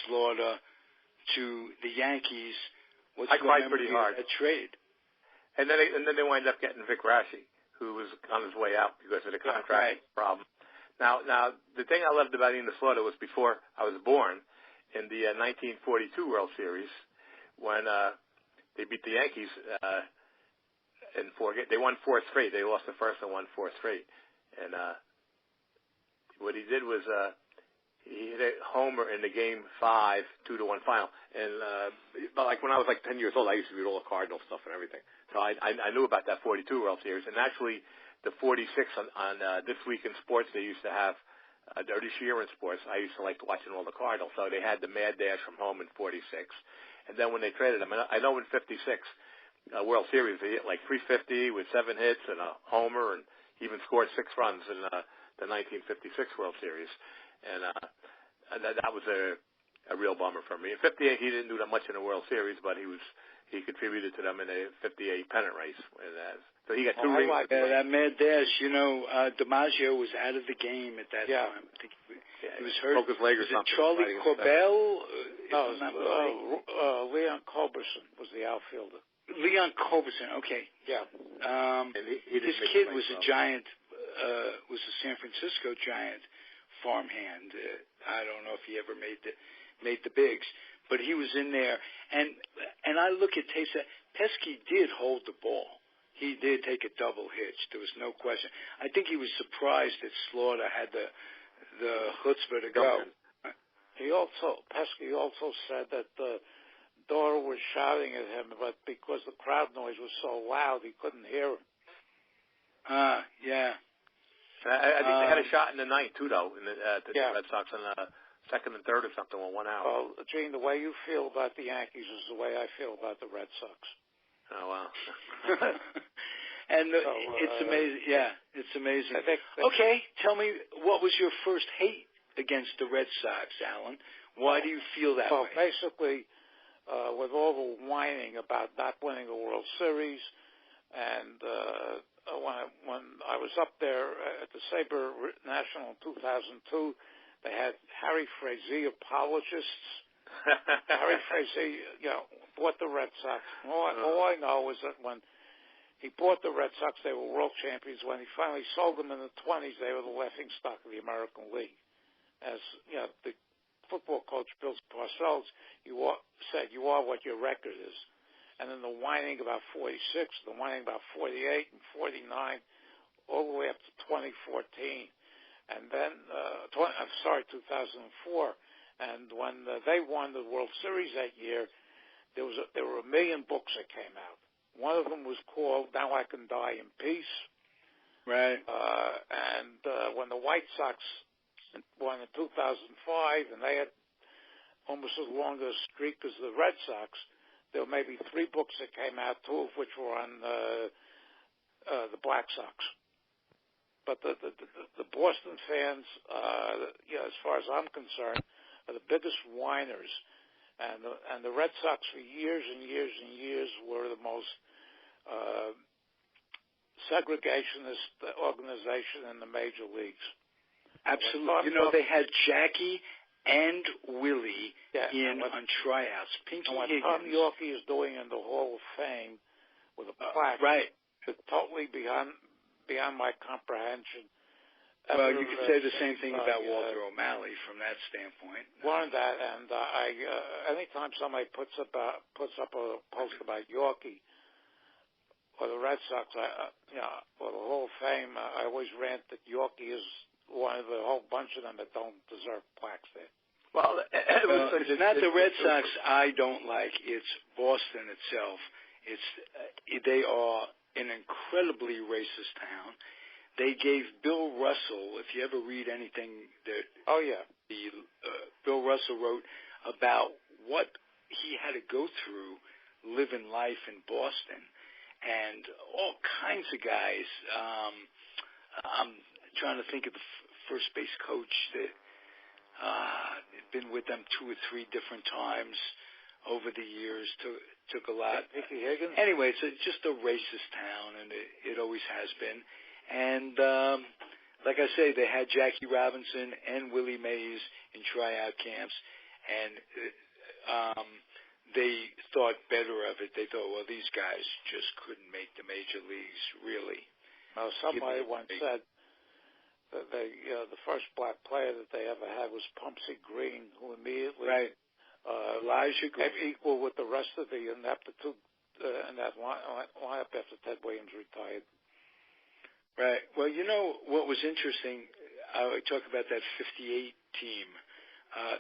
[SPEAKER 1] Slaughter to the Yankees. What's
[SPEAKER 3] I cried pretty hard.
[SPEAKER 1] That trade?
[SPEAKER 3] And then they wind up getting Vic Raschi, who was on his way out because of the contract problem. Now, the thing I loved about Enos Slaughter was before I was born, in the 1942 World Series, when they beat the Yankees in 4 games. They won 4 straight. They lost the first and won 4 straight. And what he did was he hit a homer in the Game 5, 2-1 final. And like when I was like 10 years old, I used to read all the Cardinal stuff and everything. So I knew about that 42 World Series. And actually, the 46 on This Week in Sports, they used to have Dirty Sheeran Sports. I used to like watching all the Cardinals. So they had the mad dash from home in 46. And then when they traded him, I know in 56 World Series, they hit like 350 with 7 hits and a homer, and even scored 6 runs in the 1956 World Series. And that was a real bummer for me. In 58, he didn't do that much in the World Series, but he contributed to them in a 58 pennant race. So he got 2 rings.
[SPEAKER 1] That mad dash, DiMaggio was out of the game at that time. I think he was hurt.
[SPEAKER 3] Broke his leg or
[SPEAKER 1] was
[SPEAKER 3] something.
[SPEAKER 1] It Charlie Corbell?
[SPEAKER 2] Leon Culberson was the outfielder.
[SPEAKER 1] Leon Culberson, okay.
[SPEAKER 2] Yeah.
[SPEAKER 1] His kid was a giant, was a San Francisco Giant farmhand. I don't know if he ever made the bigs, but he was in there. And I look at tapes. Pesky did hold the ball. He did take a double hitch. There was no question. I think he was surprised that Slaughter had the chutzpah to go.
[SPEAKER 2] Pesky also said that Dora was shouting at him, but because the crowd noise was so loud, he couldn't hear him.
[SPEAKER 1] Yeah.
[SPEAKER 3] I think they had a shot in the ninth, too, though, the Red Sox on the second and third or something with 1 out.
[SPEAKER 2] Well, Gene, the way you feel about the Yankees is the way I feel about the Red Sox.
[SPEAKER 3] Oh, wow.
[SPEAKER 1] And it's amazing. Yeah, it's amazing. Okay, tell me, what was your first hate against the Red Sox, Alan? Why do you feel that way?
[SPEAKER 2] Well, basically, with all the whining about not winning the World Series, and when I was up there at the Sabre National in 2002, they had Harry Frazier apologists. Harry Frazier, bought the Red Sox. All I know is that when he bought the Red Sox, they were world champions. When he finally sold them in the 20s, they were the laughing stock of the American League. As the football coach Bill Parcells said, you are what your record is. And then the whining about 46, the whining about 48 and 49, all the way up to 2014. And then, 2004. And when they won the World Series that year, there were 1 million books that came out. One of them was called "Now I Can Die in Peace."
[SPEAKER 1] Right.
[SPEAKER 2] And when the White Sox won in 2005, and they had almost as long a streak as the Red Sox, there were maybe 3 books that came out, 2 of which were on the Black Sox. But the Boston fans, as far as I'm concerned, are the biggest whiners. And the Red Sox for years and years and years were the most segregationist organization in the major leagues.
[SPEAKER 1] Absolutely. They had Jackie and Willie on tryouts. Pinky Higgins.
[SPEAKER 2] Tom Yorkie is doing in the Hall of Fame with a plaque.
[SPEAKER 1] Right.
[SPEAKER 2] It's totally beyond my comprehension.
[SPEAKER 1] Well, you could say the same thing about Walter O'Malley from that standpoint.
[SPEAKER 2] Learned that, and anytime somebody puts up a post about Yorkie or the Red Sox, or the Hall of Fame, I always rant that Yorkie is one of the whole bunch of them that don't deserve plaques there.
[SPEAKER 1] Well, it's not the Red Sox I don't like. It's Boston itself. They are an incredibly racist town. They gave Bill Russell, if you ever read anything that Bill Russell wrote about what he had to go through living life in Boston, and all kinds of guys. I'm trying to think of the first base coach that had been with them 2 or 3 different times over the years. Took a lot.
[SPEAKER 2] Pinky Higgins?
[SPEAKER 1] Anyway, it's just a racist town, and it always has been. And like I say, they had Jackie Robinson and Willie Mays in tryout camps, and they thought better of it. They thought, well, these guys just couldn't make the major leagues, really.
[SPEAKER 2] Well, somebody once said that the first black player that they ever had was Pumpsy Green, who immediately
[SPEAKER 1] Elijah Green
[SPEAKER 2] equal with the rest of the ineptitude in that lineup after Ted Williams retired.
[SPEAKER 1] Right. Well, what was interesting, I talk about that 58 team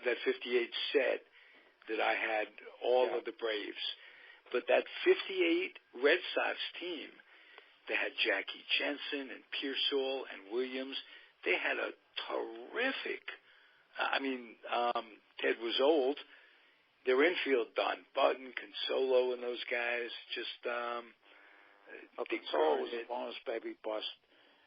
[SPEAKER 1] that 58 set that I had all of the Braves. But that 58 Red Sox team, they had Jackie Jensen and Pearsall and Williams. They had a terrific, Ted was old. Their infield, Don Button, Consolo, and those guys, just
[SPEAKER 2] Consolo was a bonus baby bust.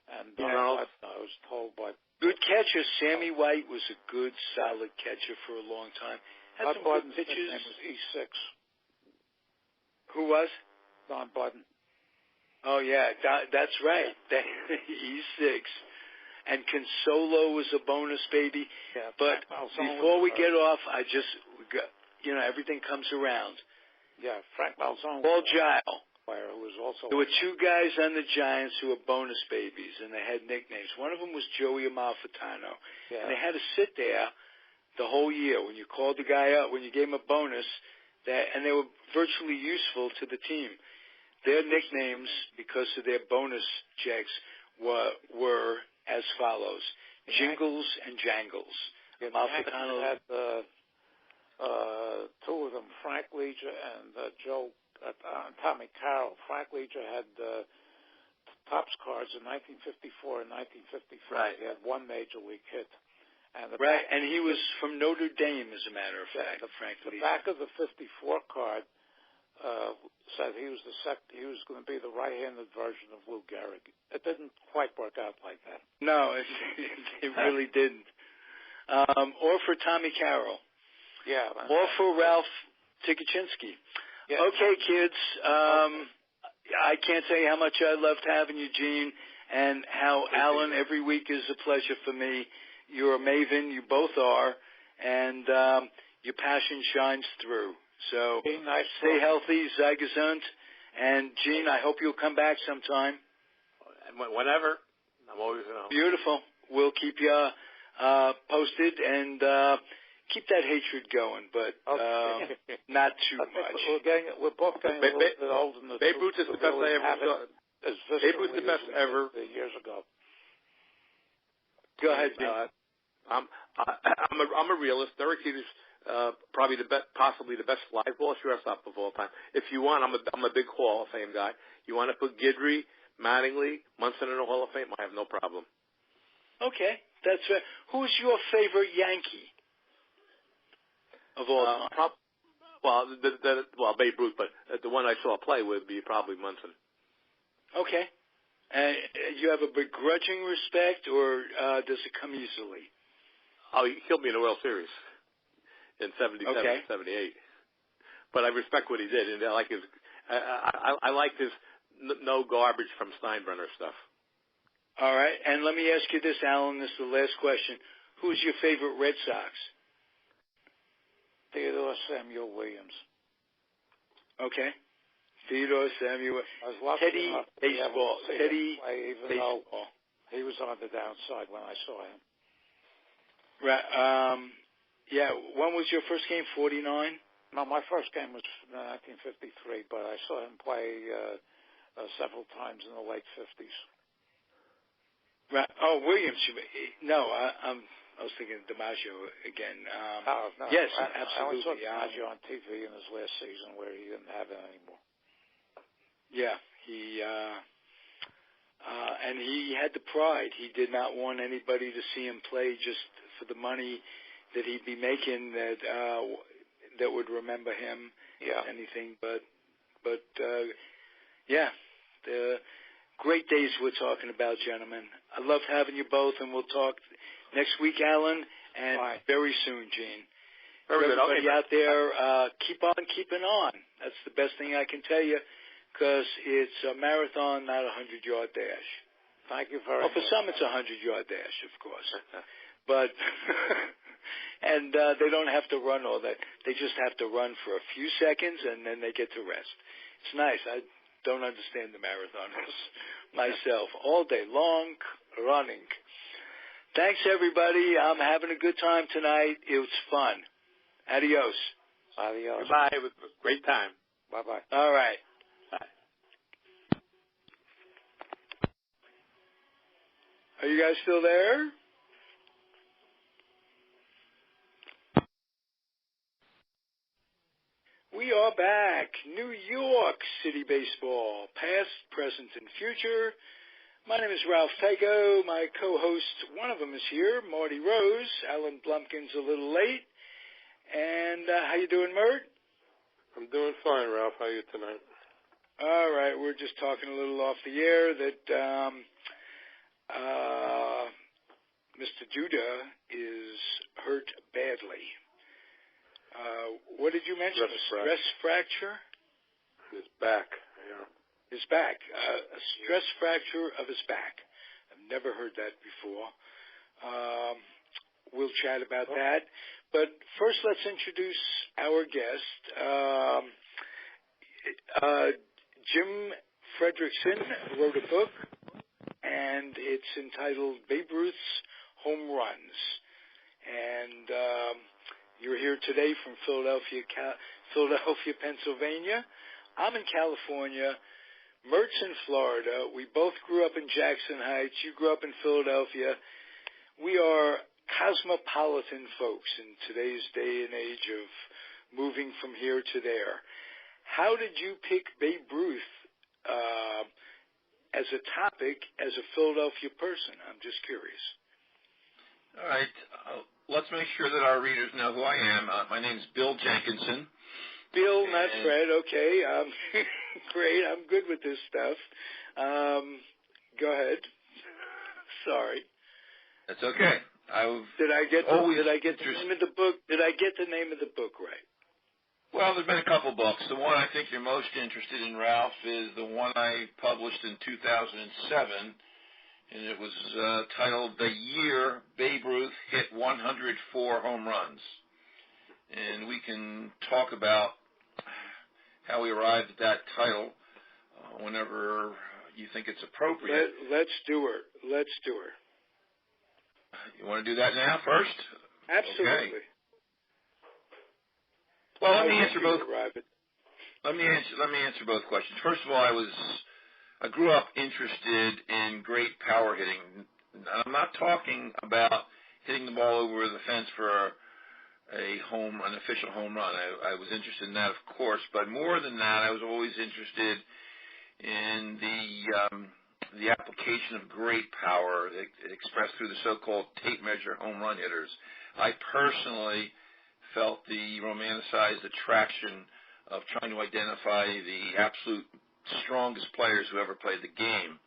[SPEAKER 2] And I was told by...
[SPEAKER 1] Good catcher. Sammy White was a good, solid catcher for a long time. Had some good pitches.
[SPEAKER 2] His name was E6.
[SPEAKER 1] Who was?
[SPEAKER 2] Don Button.
[SPEAKER 1] Oh, yeah, that's right. E6. And Consolo was a bonus baby.
[SPEAKER 2] Yeah,
[SPEAKER 1] but before we get off, everything comes around.
[SPEAKER 2] Yeah, Frank Malzone.
[SPEAKER 1] Paul Gile.
[SPEAKER 2] Who was also
[SPEAKER 1] there were two guys on the Giants who were bonus babies, and they had nicknames. One of them was Joey Amalfitano.
[SPEAKER 2] Yeah.
[SPEAKER 1] And they had to sit there the whole year. When you called the guy up, when you gave him a bonus, and they were virtually useful to the team. Their nicknames, because of their bonus checks, were as follows: Jingles and Jangles.
[SPEAKER 2] Yeah, Amalfitano had two of them, Frank Legia and Tommy Carroll. Frank Legia had Topps cards in 1954 and 1955.
[SPEAKER 3] Right.
[SPEAKER 2] He had one major league hit. And
[SPEAKER 1] and he was from Notre Dame, as a matter of fact.
[SPEAKER 2] The back of the 54 card said he was going to be the right-handed version of Lou Gehrig. It didn't quite work out like that.
[SPEAKER 1] No, it really didn't. Or for Tommy Carroll.
[SPEAKER 2] Yeah.
[SPEAKER 1] Or for Ralph Tyko.
[SPEAKER 2] Yeah.
[SPEAKER 1] Okay, kids. I can't tell you how much I loved having you, Gene, and how Alan every week is a pleasure for me. You're a maven. You both are, and your passion shines through. So stay healthy, sei gesund, and Gene, I hope you'll come back sometime.
[SPEAKER 3] Whenever. I'm always
[SPEAKER 1] Beautiful. We'll keep you posted and keep that hatred going, but not too much.
[SPEAKER 2] We're both getting a little bit older.
[SPEAKER 3] Babe Ruth is the best I ever saw. Babe Ruth is the best ever.
[SPEAKER 2] Years ago.
[SPEAKER 1] Go ahead, Gene.
[SPEAKER 3] I'm a realist. Derek Jeter's probably possibly the best live ball shortstop of all time. If you want, I'm a big Hall of Fame guy. You want to put Guidry, Mattingly, Munson in the Hall of Fame? I have no problem.
[SPEAKER 1] Okay, that's right. Who's your favorite Yankee of all time?
[SPEAKER 3] Babe Ruth, but the one I saw play would be probably Munson.
[SPEAKER 1] Okay. You have a begrudging respect, or does it come easily?
[SPEAKER 3] Oh, he killed me in the World Series in 77, 78. But I respect what he did, and I like his. I like his no garbage from Steinbrenner stuff.
[SPEAKER 1] All right, and let me ask you this, Alan. This is the last question. Who's your favorite Red Sox?
[SPEAKER 2] Theodore Samuel Williams.
[SPEAKER 1] Okay. Theodore Samuel. Teddy Baseball. Teddy Baseball.
[SPEAKER 2] He was on the downside when I saw him.
[SPEAKER 1] Right. Yeah. When was your first game? 49?
[SPEAKER 2] No, my first game was 1953, but I saw him play several times in the late 50s.
[SPEAKER 1] Right. Oh, Williams. No, I was thinking DiMaggio again.
[SPEAKER 2] No.
[SPEAKER 1] Yes,
[SPEAKER 2] I only saw
[SPEAKER 1] absolutely.
[SPEAKER 2] DiMaggio on TV in his last season where he didn't have it anymore.
[SPEAKER 1] Yeah, and he had the pride. He did not want anybody to see him play just for the money that he'd be making that would remember him.
[SPEAKER 2] Yeah.
[SPEAKER 1] Anything but yeah, the great days we're talking about, gentlemen. I loved having you both, and we'll talk next week, Alan, and very soon, Gene.
[SPEAKER 3] Very good.
[SPEAKER 1] Everybody out there, keep on keeping on. That's the best thing I can tell you, because it's a marathon, not a 100-yard dash.
[SPEAKER 2] Thank you very much.
[SPEAKER 1] For some, it's a 100-yard dash, of course. But and they don't have to run all that. They just have to run for a few seconds, and then they get to rest. It's nice. I don't understand the marathoners myself. All day long, running. Thanks, everybody. I'm having a good time tonight. It was fun. Adios.
[SPEAKER 2] Adios.
[SPEAKER 3] Goodbye. It was a great time.
[SPEAKER 2] Bye-bye.
[SPEAKER 1] All right.
[SPEAKER 3] Bye.
[SPEAKER 1] Are you guys still there? City Baseball, past, present, and future. My name is Ralph Tyko. My co-host, one of them is here, Marty Rose. Alan Blumkin's a little late. And how you doing, Mert?
[SPEAKER 4] I'm doing fine, Ralph. How are you tonight?
[SPEAKER 1] All right. We're just talking a little off the air that Mr. Judah is hurt badly. What did you mention? Stress fracture?
[SPEAKER 4] His back, yeah.
[SPEAKER 1] His back. A stress fracture of his back. I've never heard that before. We'll chat about that. But first, let's introduce our guest. Jim Fredrickson wrote a book, and it's entitled Babe Ruth's Home Runs. And you're here today from Philadelphia, Pennsylvania. I'm in California. Mert's in Florida. We both grew up in Jackson Heights. You grew up in Philadelphia. We are cosmopolitan folks in today's day and age of moving from here to there. How did you pick Babe Ruth as a topic as a Philadelphia person? I'm just curious.
[SPEAKER 5] All right. Let's make sure that our readers know who I am. My name is Bill Jenkinson.
[SPEAKER 1] Bill, not Fred. Okay. Great. I'm good with this stuff. Go ahead. Sorry.
[SPEAKER 5] That's okay.
[SPEAKER 1] Did I get the name of the book? Did I get the name of the book right?
[SPEAKER 5] Well, there's been a couple books. The one I think you're most interested in, Ralph, is the one I published in 2007, and it was titled "The Year Babe Ruth Hit 104 Home Runs." And we can talk about how we arrived at that title whenever you think it's appropriate.
[SPEAKER 1] Let's do her.
[SPEAKER 5] You want to do that now first?
[SPEAKER 1] Absolutely.
[SPEAKER 5] Okay. Well, let me answer both questions. First of all, I grew up interested in great power hitting. I'm not talking about hitting the ball over the fence for an official home run. I was interested in that, of course, but more than that, I was always interested in the application of great power expressed through the so-called tape measure home run hitters. I personally felt the romanticized attraction of trying to identify the absolute strongest players who ever played the game.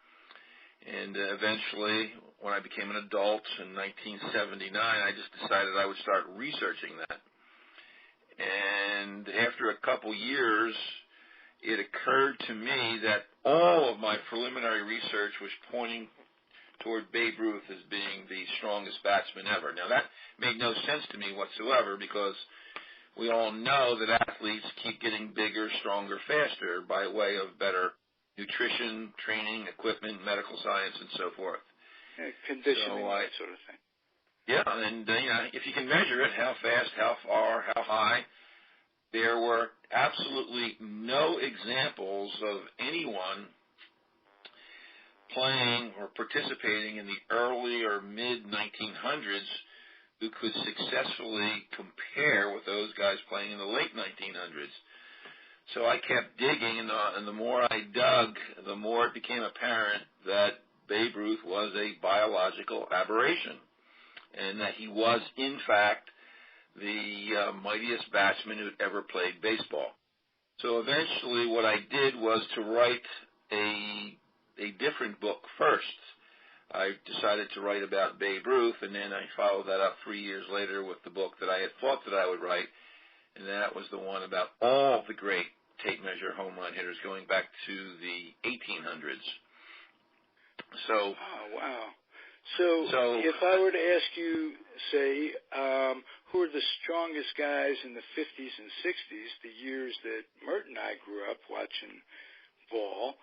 [SPEAKER 5] And eventually, when I became an adult in 1979, I just decided I would start researching that. And after a couple years, it occurred to me that all of my preliminary research was pointing toward Babe Ruth as being the strongest batsman ever. Now, that made no sense to me whatsoever because we all know that athletes keep getting bigger, stronger, faster by way of better nutrition, training, equipment, medical science, and so forth.
[SPEAKER 1] Conditioning, that sort of thing.
[SPEAKER 5] Yeah, and if you can measure it, how fast, how far, how high, there were absolutely no examples of anyone playing or participating in the early or mid-1900s who could successfully compare with those guys playing in the late 1900s. So I kept digging, and the more I dug, the more it became apparent that Babe Ruth was a biological aberration, and that he was, in fact, the mightiest batsman who had ever played baseball. So eventually what I did was to write a different book first. I decided to write about Babe Ruth, and then I followed that up 3 years later with the book that I had thought that I would write, and that was the one about all the great tape measure home run hitters going back to the 1800s. So,
[SPEAKER 1] oh, wow. So if I were to ask you, say, who are the strongest guys in the 50s and 60s, the years that Mert and I grew up watching ball,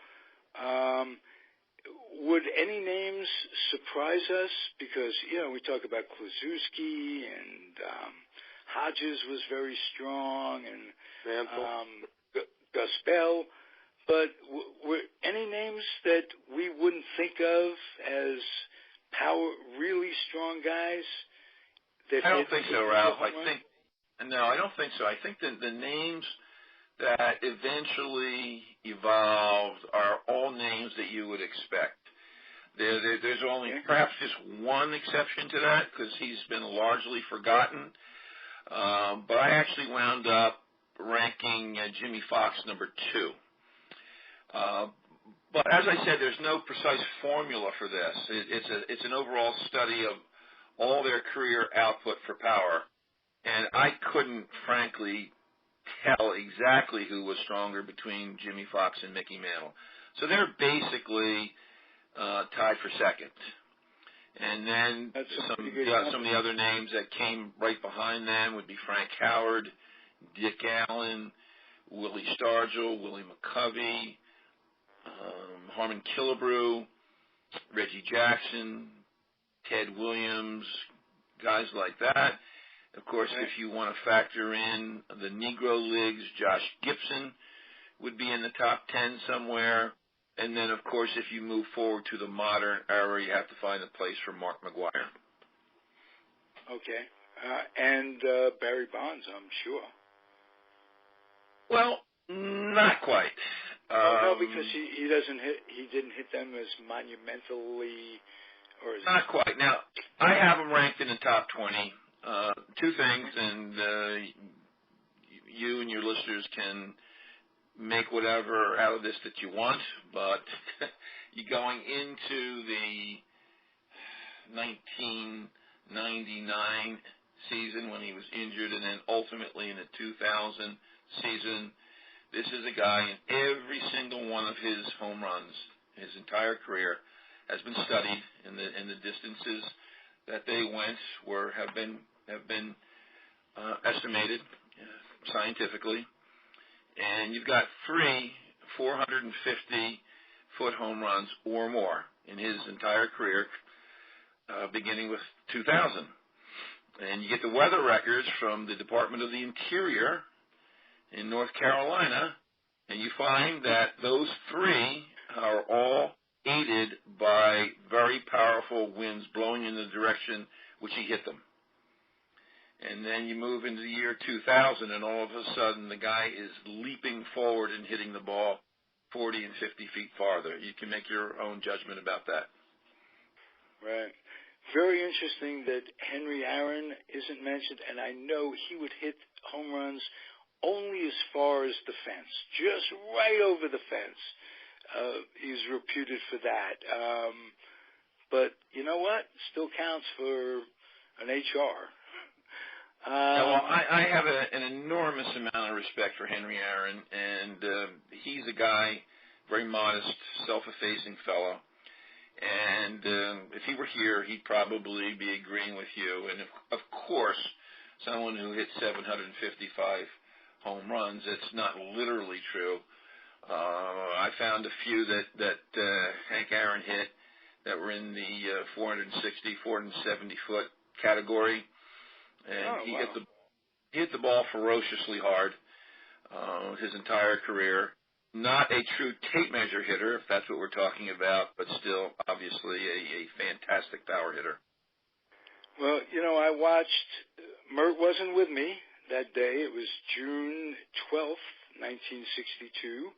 [SPEAKER 1] would any names surprise us? Because, we talk about Kluszewski and Hodges was very strong and Gus Bell. But were any names that we wouldn't think of as really strong guys?
[SPEAKER 5] I don't think so, Ralph. I don't think so. I think that the names that eventually evolved are all names that you would expect. There's only perhaps just one exception to that because he's been largely forgotten. But I actually wound up ranking Jimmy Fox number 2. But as I said, there's no precise formula for this. It's an overall study of all their career output for power. And I couldn't, frankly, tell exactly who was stronger between Jimmy Fox and Mickey Mantle. So they're basically tied for second. And then some of the other names that came right behind them would be Frank Howard, Dick Allen, Willie Stargell, Willie McCovey, Harmon Killebrew, Reggie Jackson, Ted Williams, guys like that. Of course, if you want to factor in the Negro Leagues, Josh Gibson would be in the top 10 somewhere. And then, of course, if you move forward to the modern era, you have to find a place for Mark McGwire.
[SPEAKER 1] Okay. And Barry Bonds, I'm sure.
[SPEAKER 5] Well, not quite.
[SPEAKER 1] No, because he didn't hit them as monumentally, or is
[SPEAKER 5] not quite. Now, I have him ranked in the top 20. Two things, and you and your listeners can make whatever out of this that you want, but you going into the 1999 season when he was injured, and then ultimately in the 2000 season, this is a guy in every single one of his home runs, his entire career, has been studied, in the distances that they went have been estimated scientifically. And you've got 3 450-foot home runs or more in his entire career, beginning with 2000. And you get the weather records from the Department of the Interior in North Carolina, and you find that those 3 are all aided by very powerful winds blowing in the direction which he hit them. And then you move into the year 2000, and all of a sudden the guy is leaping forward and hitting the ball 40 and 50 feet farther. You can make your own judgment about that.
[SPEAKER 1] Right. Very interesting that Henry Aaron isn't mentioned, and I know he would hit home runs only as far as the fence, just right over the fence. He's reputed for that. But you know what? Still counts for an HR.
[SPEAKER 5] Well, I have an enormous amount of respect for Henry Aaron, and he's a guy, very modest, self-effacing fellow. And if he were here, he'd probably be agreeing with you. And of course, someone who hit 755 home runs, it's not literally true. I found a few that Hank Aaron hit that were in the 460, 470-foot category. And he hit the ball ferociously hard his entire career. Not a true tape measure hitter, if that's what we're talking about, but still, obviously, a fantastic power hitter.
[SPEAKER 1] Well, you know, I watched, Mert wasn't with me that day. It was June 12th, 1962.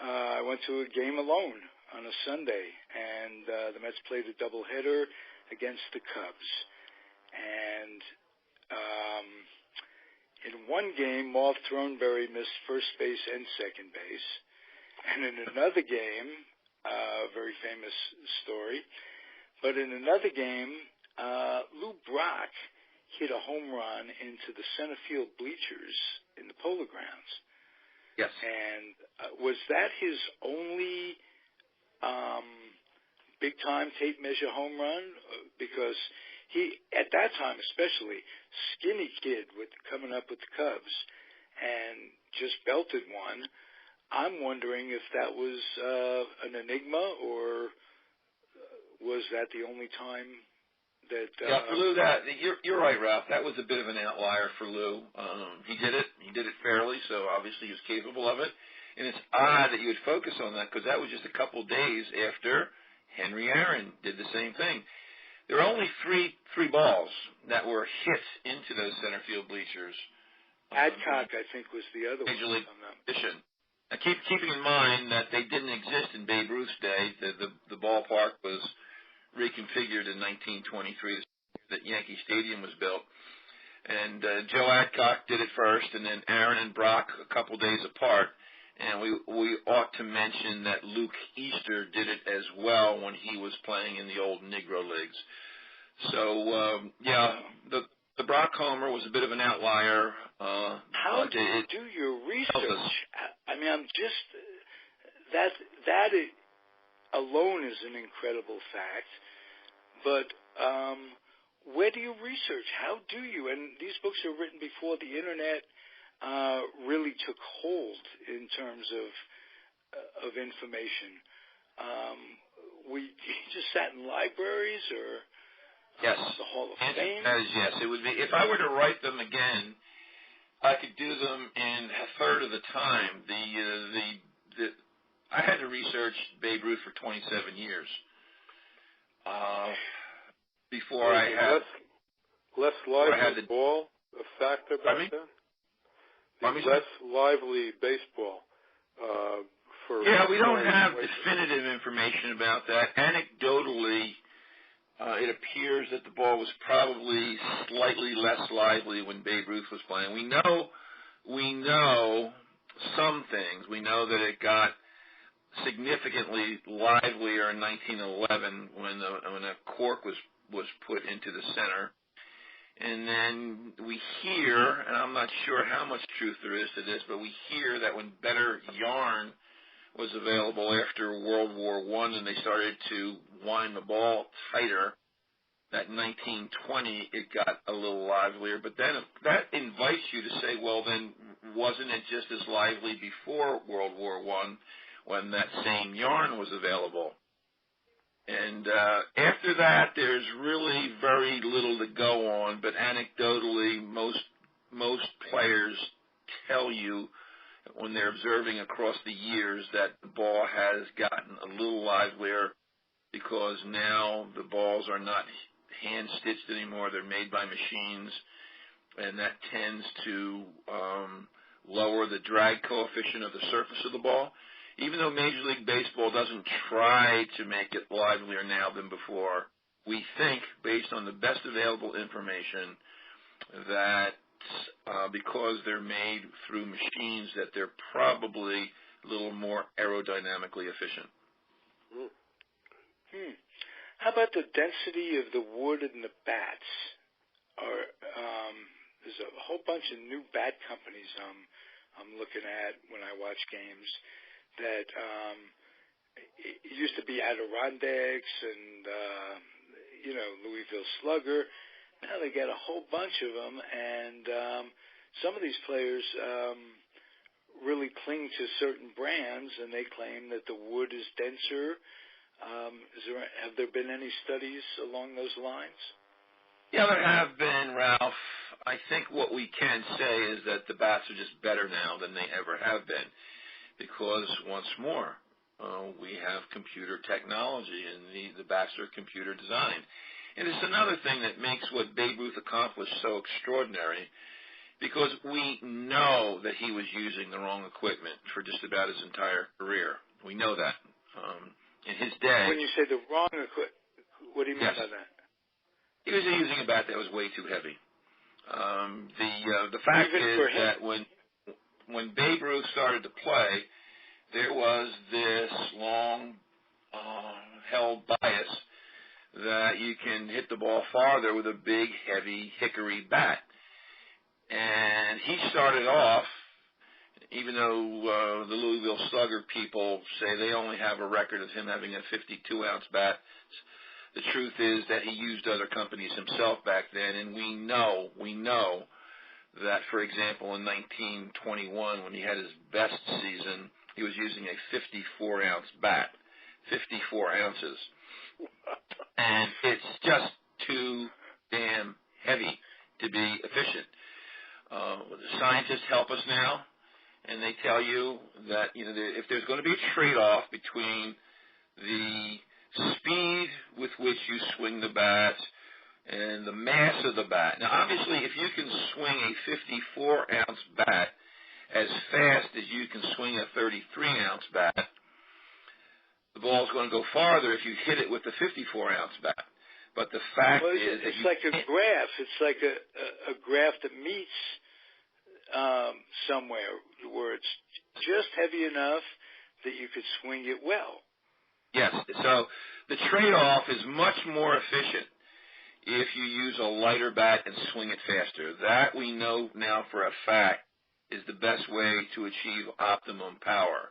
[SPEAKER 1] I went to a game alone on a Sunday, and the Mets played a doubleheader against the Cubs. And in one game, Marv Throneberry missed first base and second base. And in another game, very famous story, but in another game, Lou Brock hit a home run into the center field bleachers in the Polo Grounds.
[SPEAKER 5] Yes.
[SPEAKER 1] And was that his only big-time tape measure home run? Because he, at that time especially, skinny kid coming up with the Cubs and just belted one. I'm wondering if that was an enigma, or was that the only time that...
[SPEAKER 5] for Lou, you're right, Ralph. That was a bit of an outlier for Lou. He did it fairly, so obviously he was capable of it. And it's odd that you would focus on that, because that was just a couple days after Henry Aaron did the same thing. There are only three balls that were hit into those center field bleachers
[SPEAKER 1] Adcock, I think, was the other
[SPEAKER 5] Major
[SPEAKER 1] one.
[SPEAKER 5] League Edition. Now, keeping in mind that they didn't exist in Babe Ruth's day, the ballpark was reconfigured in 1923, that Yankee Stadium was built. And Joe Adcock did it first, and then Aaron and Brock a couple days apart. And we ought to mention that Luke Easter did it as well when he was playing in the old Negro Leagues. So, the Brock homer was a bit of an outlier.
[SPEAKER 1] How do you do your research? I mean, that alone is an incredible fact. But where do you research? How do you? And these books are written before the Internet really took hold in terms of information. You just sat in libraries or
[SPEAKER 5] yes,
[SPEAKER 1] the Hall of Fame?
[SPEAKER 5] That is yes. It would be if I were to write them again, I could do them in a third of the time. I had to research Babe Ruth for 27 years before I had
[SPEAKER 4] less lively ball a factor back then. Less lively baseball.
[SPEAKER 5] We don't have definitive information about that. Anecdotally, it appears that the ball was probably slightly less lively when Babe Ruth was playing. We know some things. We know that it got significantly livelier in 1911 when a cork was put into the center. And then we hear, and I'm not sure how much truth there is to this, but we hear that when better yarn was available after World War I and they started to wind the ball tighter, that 1920 it got a little livelier. But then that invites you to say, well, then wasn't it just as lively before World War I when that same yarn was available? And after that, there's really very little to go on. But anecdotally, most players tell you when they're observing across the years that the ball has gotten a little livelier because now the balls are not hand-stitched anymore. They're made by machines, and that tends to lower the drag coefficient of the surface of the ball. Even though Major League Baseball doesn't try to make it livelier now than before, we think, based on the best available information, that because they're made through machines, that they're probably a little more aerodynamically efficient.
[SPEAKER 1] How about the density of the wood and the bats? There's a whole bunch of new bat companies I'm looking at when I watch games. That it used to be Adirondacks and Louisville Slugger. Now they got a whole bunch of them, and some of these players really cling to certain brands, and they claim that the wood is denser. Have there been any studies along those lines?
[SPEAKER 5] Yeah, there have been, Ralph. I think what we can say is that the bats are just better now than they ever have been. Because, once more, we have computer technology, and the bats are computer designed. And it's another thing that makes what Babe Ruth accomplished so extraordinary, because we know that he was using the wrong equipment for just about his entire career. We know that. In his day...
[SPEAKER 1] When you say the wrong equipment, what do you mean by that?
[SPEAKER 5] He was using a bat that was way too heavy. The fact is that when Babe Ruth started to play, there was this long-held bias that you can hit the ball farther with a big, heavy hickory bat. And he started off, even though the Louisville Slugger people say they only have a record of him having a 52-ounce bat, the truth is that he used other companies himself back then, and we know that, for example, in 1921, when he had his best season, he was using a 54-ounce bat, 54 ounces. And it's just too damn heavy to be efficient. The scientists help us now, and they tell you that if there's going to be a trade-off between the speed with which you swing the bat and the mass of the bat. Now, obviously, if you can swing a 54-ounce bat as fast as you can swing a 33-ounce bat, the ball's going to go farther if you hit it with the 54-ounce bat. But the fact is that
[SPEAKER 1] it's like a graph. It's like a graph that meets somewhere where it's just heavy enough that you could swing it well.
[SPEAKER 5] Yes. So the trade-off is much more efficient if you use a lighter bat and swing it faster. That we know now for a fact is the best way to achieve optimum power.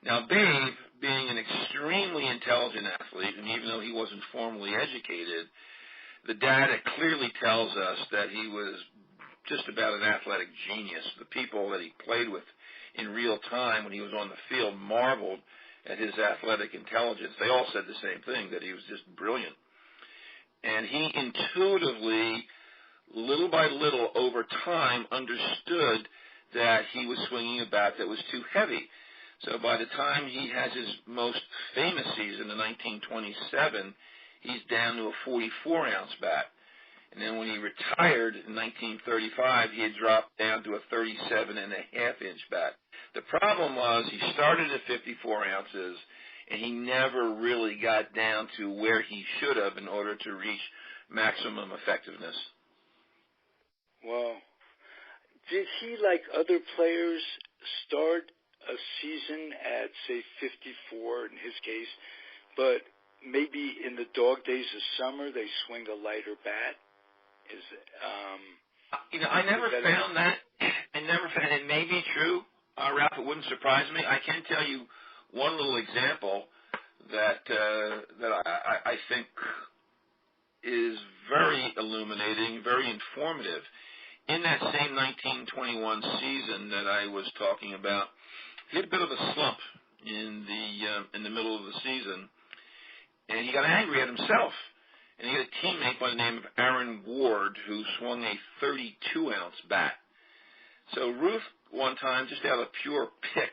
[SPEAKER 5] Now, Babe, being an extremely intelligent athlete, and even though he wasn't formally educated, the data clearly tells us that he was just about an athletic genius. The people that he played with in real time when he was on the field marveled at his athletic intelligence. They all said the same thing, that he was just brilliant. And he intuitively, little by little, over time, understood that he was swinging a bat that was too heavy. So by the time he has his most famous season in 1927, he's down to a 44-ounce bat. And then when he retired in 1935, he had dropped down to a 37.5-inch bat. The problem was he started at 54 ounces, and he never really got down to where he should have in order to reach maximum effectiveness.
[SPEAKER 1] Well, did he, like other players, start a season at, say, 54 in his case, but maybe in the dog days of summer they swing a lighter bat?
[SPEAKER 5] I never found that. I never found it. May be true, Ralph. It wouldn't surprise me. I can tell you one little example that I think is very illuminating, very informative. In that same 1921 season that I was talking about, he had a bit of a slump in the middle of the season, and he got angry at himself. And he had a teammate by the name of Aaron Ward who swung a 32-ounce bat. So Ruth, one time, just out of pure pick,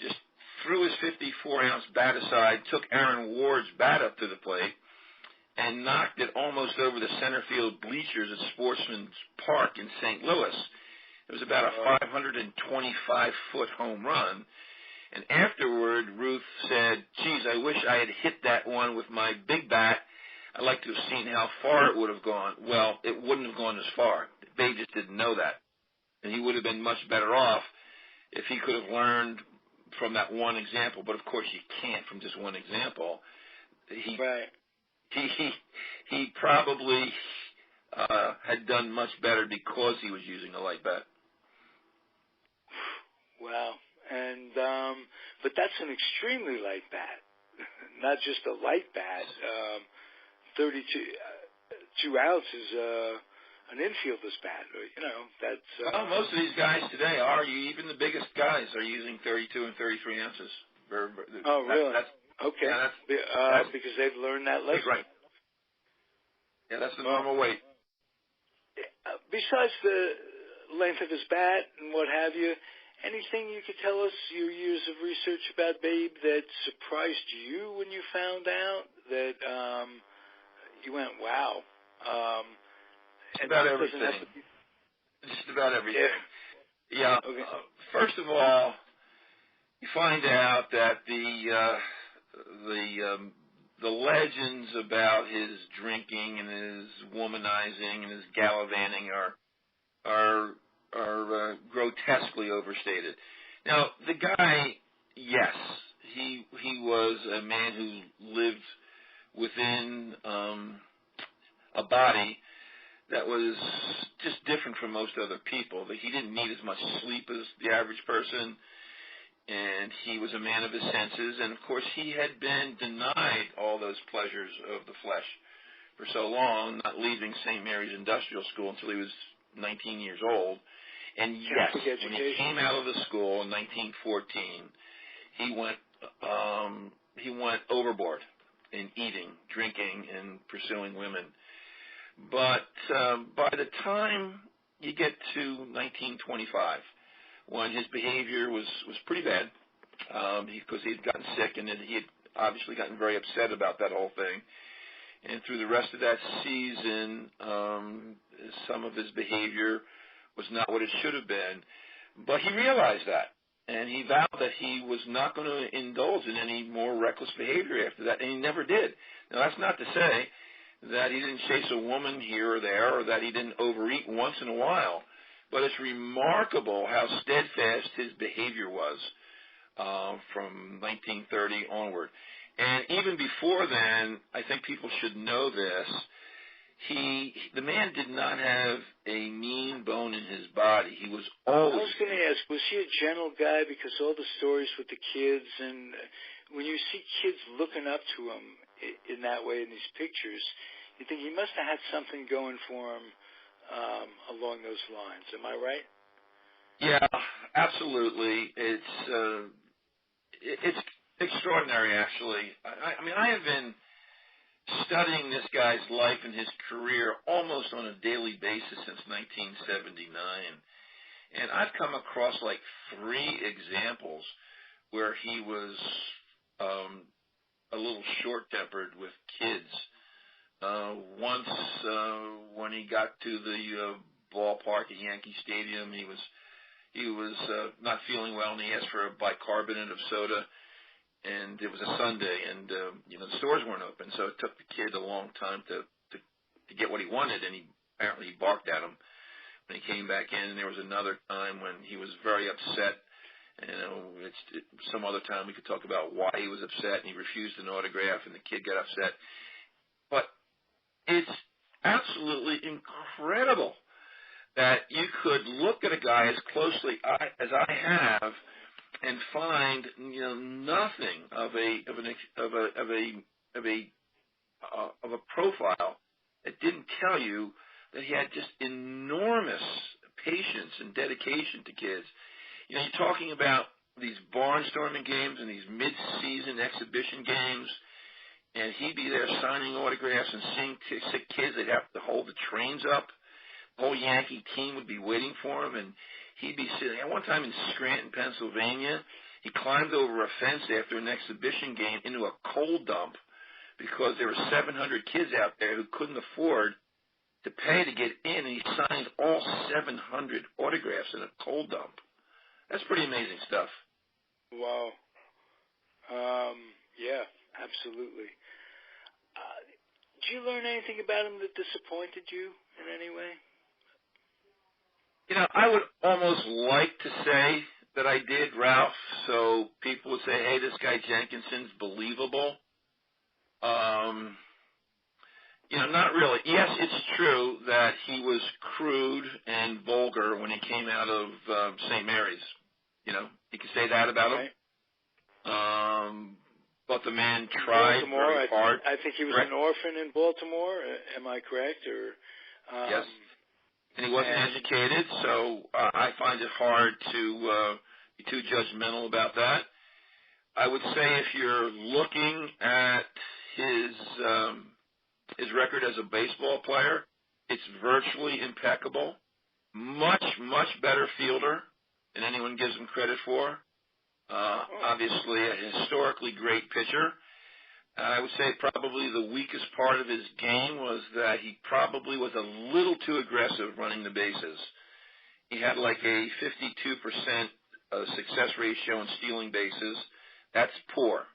[SPEAKER 5] just threw his 54-ounce bat aside, took Aaron Ward's bat up to the plate, and knocked it almost over the center field bleachers at Sportsman's Park in St. Louis. It was about a 525-foot home run. And afterward, Ruth said, geez, I wish I had hit that one with my big bat. I'd like to have seen how far it would have gone. Well, it wouldn't have gone as far. Babe just didn't know that. And he would have been much better off if he could have learned from that one example. But, of course, you can't from just one example. He probably had done much better because he was using a light bat.
[SPEAKER 1] Wow. And but that's an extremely light bat, not just a light bat. 32 ounces, an infielder's bat. That's.
[SPEAKER 5] Well, most of these guys today are. Even the biggest guys are using 32 and 33 ounces.
[SPEAKER 1] Oh, really? Okay.
[SPEAKER 5] Yeah,
[SPEAKER 1] that's because they've learned that lesson.
[SPEAKER 5] Right. Yeah, that's the normal weight.
[SPEAKER 1] Besides the length of his bat and what have you, anything you could tell us, your years of research about Babe, that surprised you when you found out that you went, wow?
[SPEAKER 5] Just about everything. Just about everything. Yeah.
[SPEAKER 1] Okay.
[SPEAKER 5] First of all, you find out that the legends about his drinking and his womanizing and his gallivanting are grotesquely overstated. Now, the guy, yes, he was a man who lived within a body that was just different from most other people. That he didn't need as much sleep as the average person, and he was a man of his senses. And, of course, he had been denied all those pleasures of the flesh for so long, not leaving St. Mary's Industrial School until he was 19 years old. And yes, when he came out of the school in 1914, he went overboard in eating, drinking, and pursuing women. But by the time you get to 1925, when his behavior was pretty bad, because he had gotten sick and he had obviously gotten very upset about that whole thing, and through the rest of that season, some of his behavior was not what it should have been. But he realized that, and he vowed that he was not going to indulge in any more reckless behavior after that, and he never did. Now, that's not to say that he didn't chase a woman here or there, or that he didn't overeat once in a while, but it's remarkable how steadfast his behavior was from 1930 onward. And even before then, I think people should know this, the man did not have a mean bone in his body. He was always...
[SPEAKER 1] I was going to ask, was he a gentle guy? Because all the stories with the kids, and when you see kids looking up to him in that way in these pictures, you think he must have had something going for him along those lines. Am I right?
[SPEAKER 5] Yeah, absolutely. It's extraordinary, actually. I mean, I have been studying this guy's life and his career almost on a daily basis since 1979. And I've come across like 3 examples where he was a little short-tempered with kids. Once when he got to the ballpark at Yankee Stadium, he was not feeling well, and he asked for a bicarbonate of soda. And it was a Sunday, and the stores weren't open, so it took the kid a long time to get what he wanted, and he apparently barked at him when he came back in. And there was another time when he was very upset. Some other time we could talk about why he was upset, and he refused an autograph, and the kid got upset. But it's absolutely incredible that you could look at a guy as closely as I have and find nothing of a profile that didn't tell you that he had just enormous patience and dedication to kids. You're talking about these barnstorming games and these mid-season exhibition games, and he'd be there signing autographs and seeing sick kids. They'd have to hold the trains up. The whole Yankee team would be waiting for him, and he'd be sitting. At one time in Scranton, Pennsylvania, he climbed over a fence after an exhibition game into a coal dump because there were 700 kids out there who couldn't afford to pay to get in, and he signed all 700 autographs in a coal dump. That's pretty amazing stuff.
[SPEAKER 1] Wow. Yeah, absolutely. Did you learn anything about him that disappointed you in any way?
[SPEAKER 5] I would almost like to say that I did, Ralph, so people would say, hey, this guy Jenkinson's believable. Not really. Yes, it's true that he was crude and vulgar when he came out of St. Mary's. You could say that about him. But the man tried very hard.
[SPEAKER 1] I think he was an orphan in Baltimore. Am I correct?
[SPEAKER 5] Yes. And he wasn't educated, so I find it hard to be too judgmental about that. I would say if you're looking at his record as a baseball player, it's virtually impeccable. Much, much better fielder than anyone gives him credit for. Obviously a historically great pitcher. I would say probably the weakest part of his game was that he probably was a little too aggressive running the bases. He had like a 52% success ratio in stealing bases. That's poor.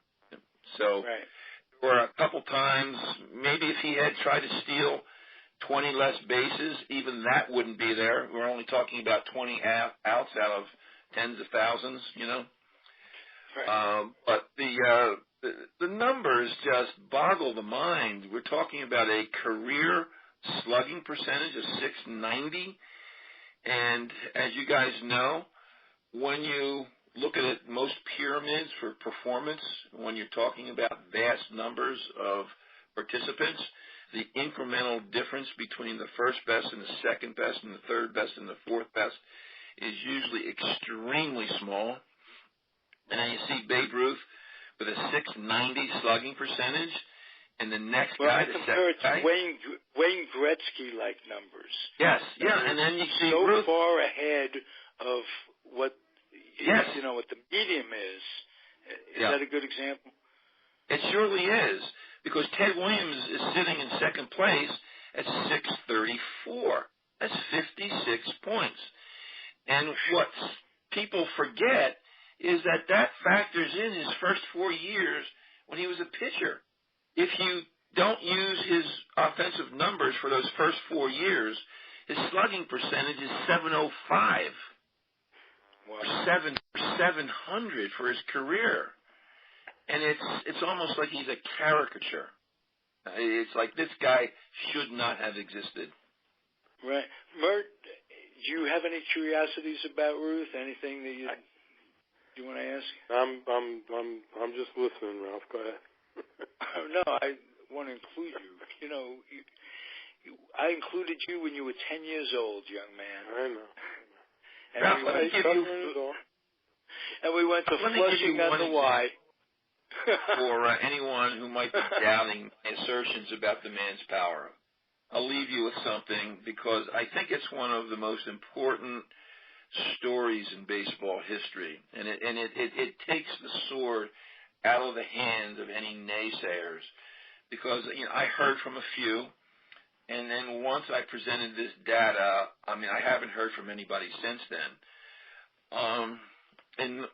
[SPEAKER 5] So there were a couple times, maybe if he had tried to steal 20 less bases, even that wouldn't be there. We're only talking about 20 outs out of tens of thousands, But the numbers just boggle the mind. We're talking about a career slugging percentage of .690. And as you guys know, when you look at it, most pyramids for performance, when you're talking about vast numbers of participants, the incremental difference between the first best and the second best and the third best and the fourth best is usually extremely small. And then you see Babe Ruth with a .690 slugging percentage, and the next guy, the second guy,
[SPEAKER 1] Wayne Gretzky-like numbers.
[SPEAKER 5] Yes, yeah, and then you see
[SPEAKER 1] so
[SPEAKER 5] Ruth
[SPEAKER 1] far ahead of what what the medium is. Is that a good example?
[SPEAKER 5] It surely is. because Ted Williams is sitting in second place at 634. That's 56 points. And what people forget is that factors in his first 4 years when he was a pitcher. If you don't use his offensive numbers for those first 4 years, his slugging percentage is 705. Wow. 700 for his career. And it's almost like he's a caricature. It's like this guy should not have existed.
[SPEAKER 1] Right. Mert, do you have any curiosities about Ruth? Anything that you want to ask?
[SPEAKER 4] I'm just listening, Ralph. Go ahead.
[SPEAKER 1] No, I want to include you. You know, I included you when you were 10 years old, young man.
[SPEAKER 4] I know.
[SPEAKER 1] And we went to Flushing on the Y.
[SPEAKER 5] For anyone who might be doubting assertions about the man's power, I'll leave you with something because I think it's one of the most important stories in baseball history, and it takes the sword out of the hands of any naysayers, because I heard from a few, and then once I presented this data, I haven't heard from anybody since then. And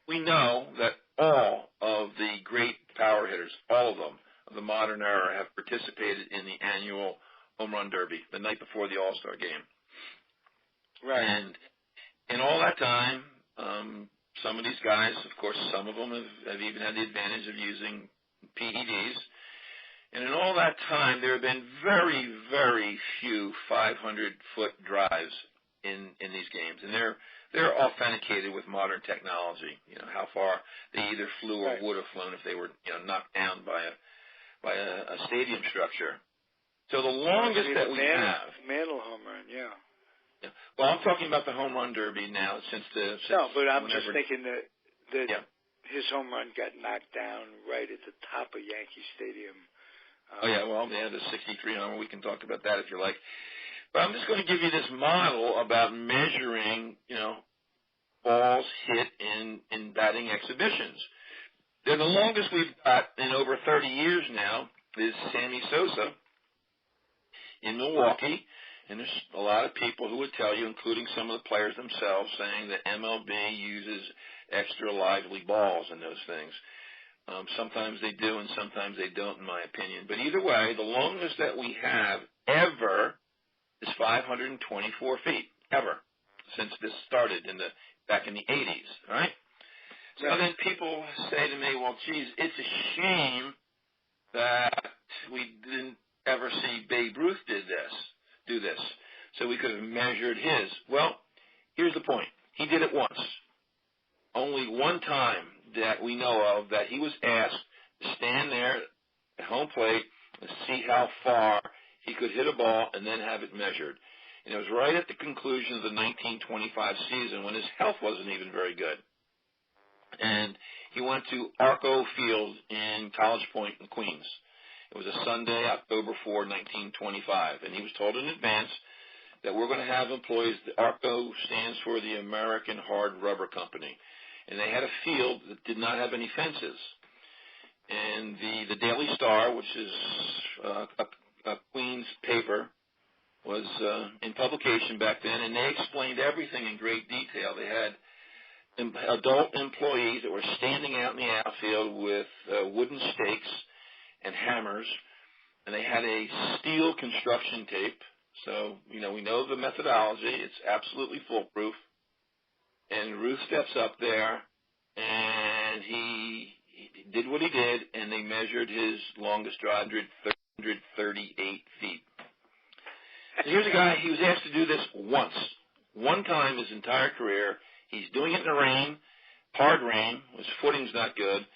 [SPEAKER 5] we know that all of the great power hitters, all of them, of the modern era, have participated in the annual Home Run Derby the night before the All-Star game.
[SPEAKER 1] Right.
[SPEAKER 5] And in all that time, some of these guys, of course, some of them have even had the advantage of using PEDs. And in all that time, there have been very, very few 500-foot drives in these games. And they're authenticated with modern technology. How far they either flew or would have flown if they were knocked down by a stadium structure. So the longest that we have.
[SPEAKER 1] Mantle home run, yeah.
[SPEAKER 5] Well, I'm talking about the Home Run Derby now,
[SPEAKER 1] No, but I'm just thinking that his home run got knocked down right at the top of Yankee Stadium.
[SPEAKER 5] The 63 homer. We can talk about that if you like. But I'm just going to give you this model about measuring, balls hit in batting exhibitions. The longest we've got in over 30 years now is Sammy Sosa in Milwaukee. And there's a lot of people who would tell you, including some of the players themselves, saying that MLB uses extra lively balls in those things. Sometimes they do and sometimes they don't, in my opinion. But either way, the longest that we have ever is 524 feet, ever, since this started back in the 80s, right? So then people say to me, well, geez, it's a shame that we didn't ever see Babe Ruth do this, so we could have measured his. Well, here's the point. He did it once. Only one time that we know of that he was asked to stand there at home plate and see how far he could hit a ball and then have it measured. And it was right at the conclusion of the 1925 season when his health wasn't even very good. And he went to Arco Field in College Point in Queens. It was a Sunday, October 4, 1925. And he was told in advance that we're going to have employees. The Arco stands for the American Hard Rubber Company. And they had a field that did not have any fences. And the Daily Star, which is a Queens paper, was in publication back then, and they explained everything in great detail. They had adult employees that were standing out in the outfield with wooden stakes and hammers, and they had a steel construction tape. So, we know the methodology. It's absolutely foolproof. And Ruth steps up there, and he did what he did, and they measured his longest drive, 138 feet. And here's a guy, he was asked to do this one time his entire career. He's doing it in the rain, hard rain. His footing's not good.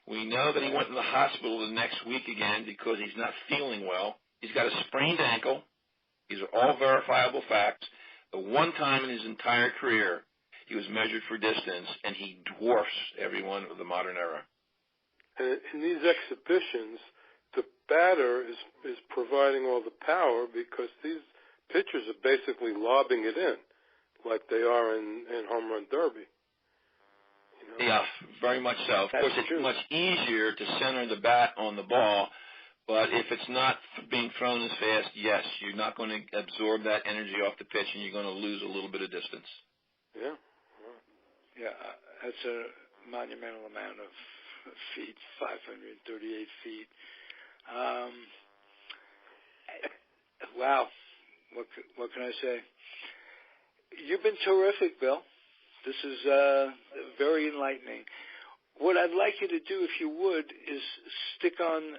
[SPEAKER 5] We know that he went to the hospital the next week again because he's not feeling well. He's got a sprained ankle. These are all verifiable facts. The one time in his entire career he was measured for distance, and he dwarfs everyone of the modern era.
[SPEAKER 4] And in these exhibitions, the batter is providing all the power because these pitchers are basically lobbing it in like they are in Home Run Derby.
[SPEAKER 5] Yeah, very much so. Of course, it's much easier to center the bat on the ball, but if it's not being thrown as fast, yes, you're not going to absorb that energy off the pitch, and you're going to lose a little bit of distance.
[SPEAKER 4] Yeah.
[SPEAKER 1] Yeah, that's a monumental amount of feet, 538 feet. Wow. What can I say? You've been terrific, Bill. This is very enlightening. What I'd like you to do, if you would, is stick on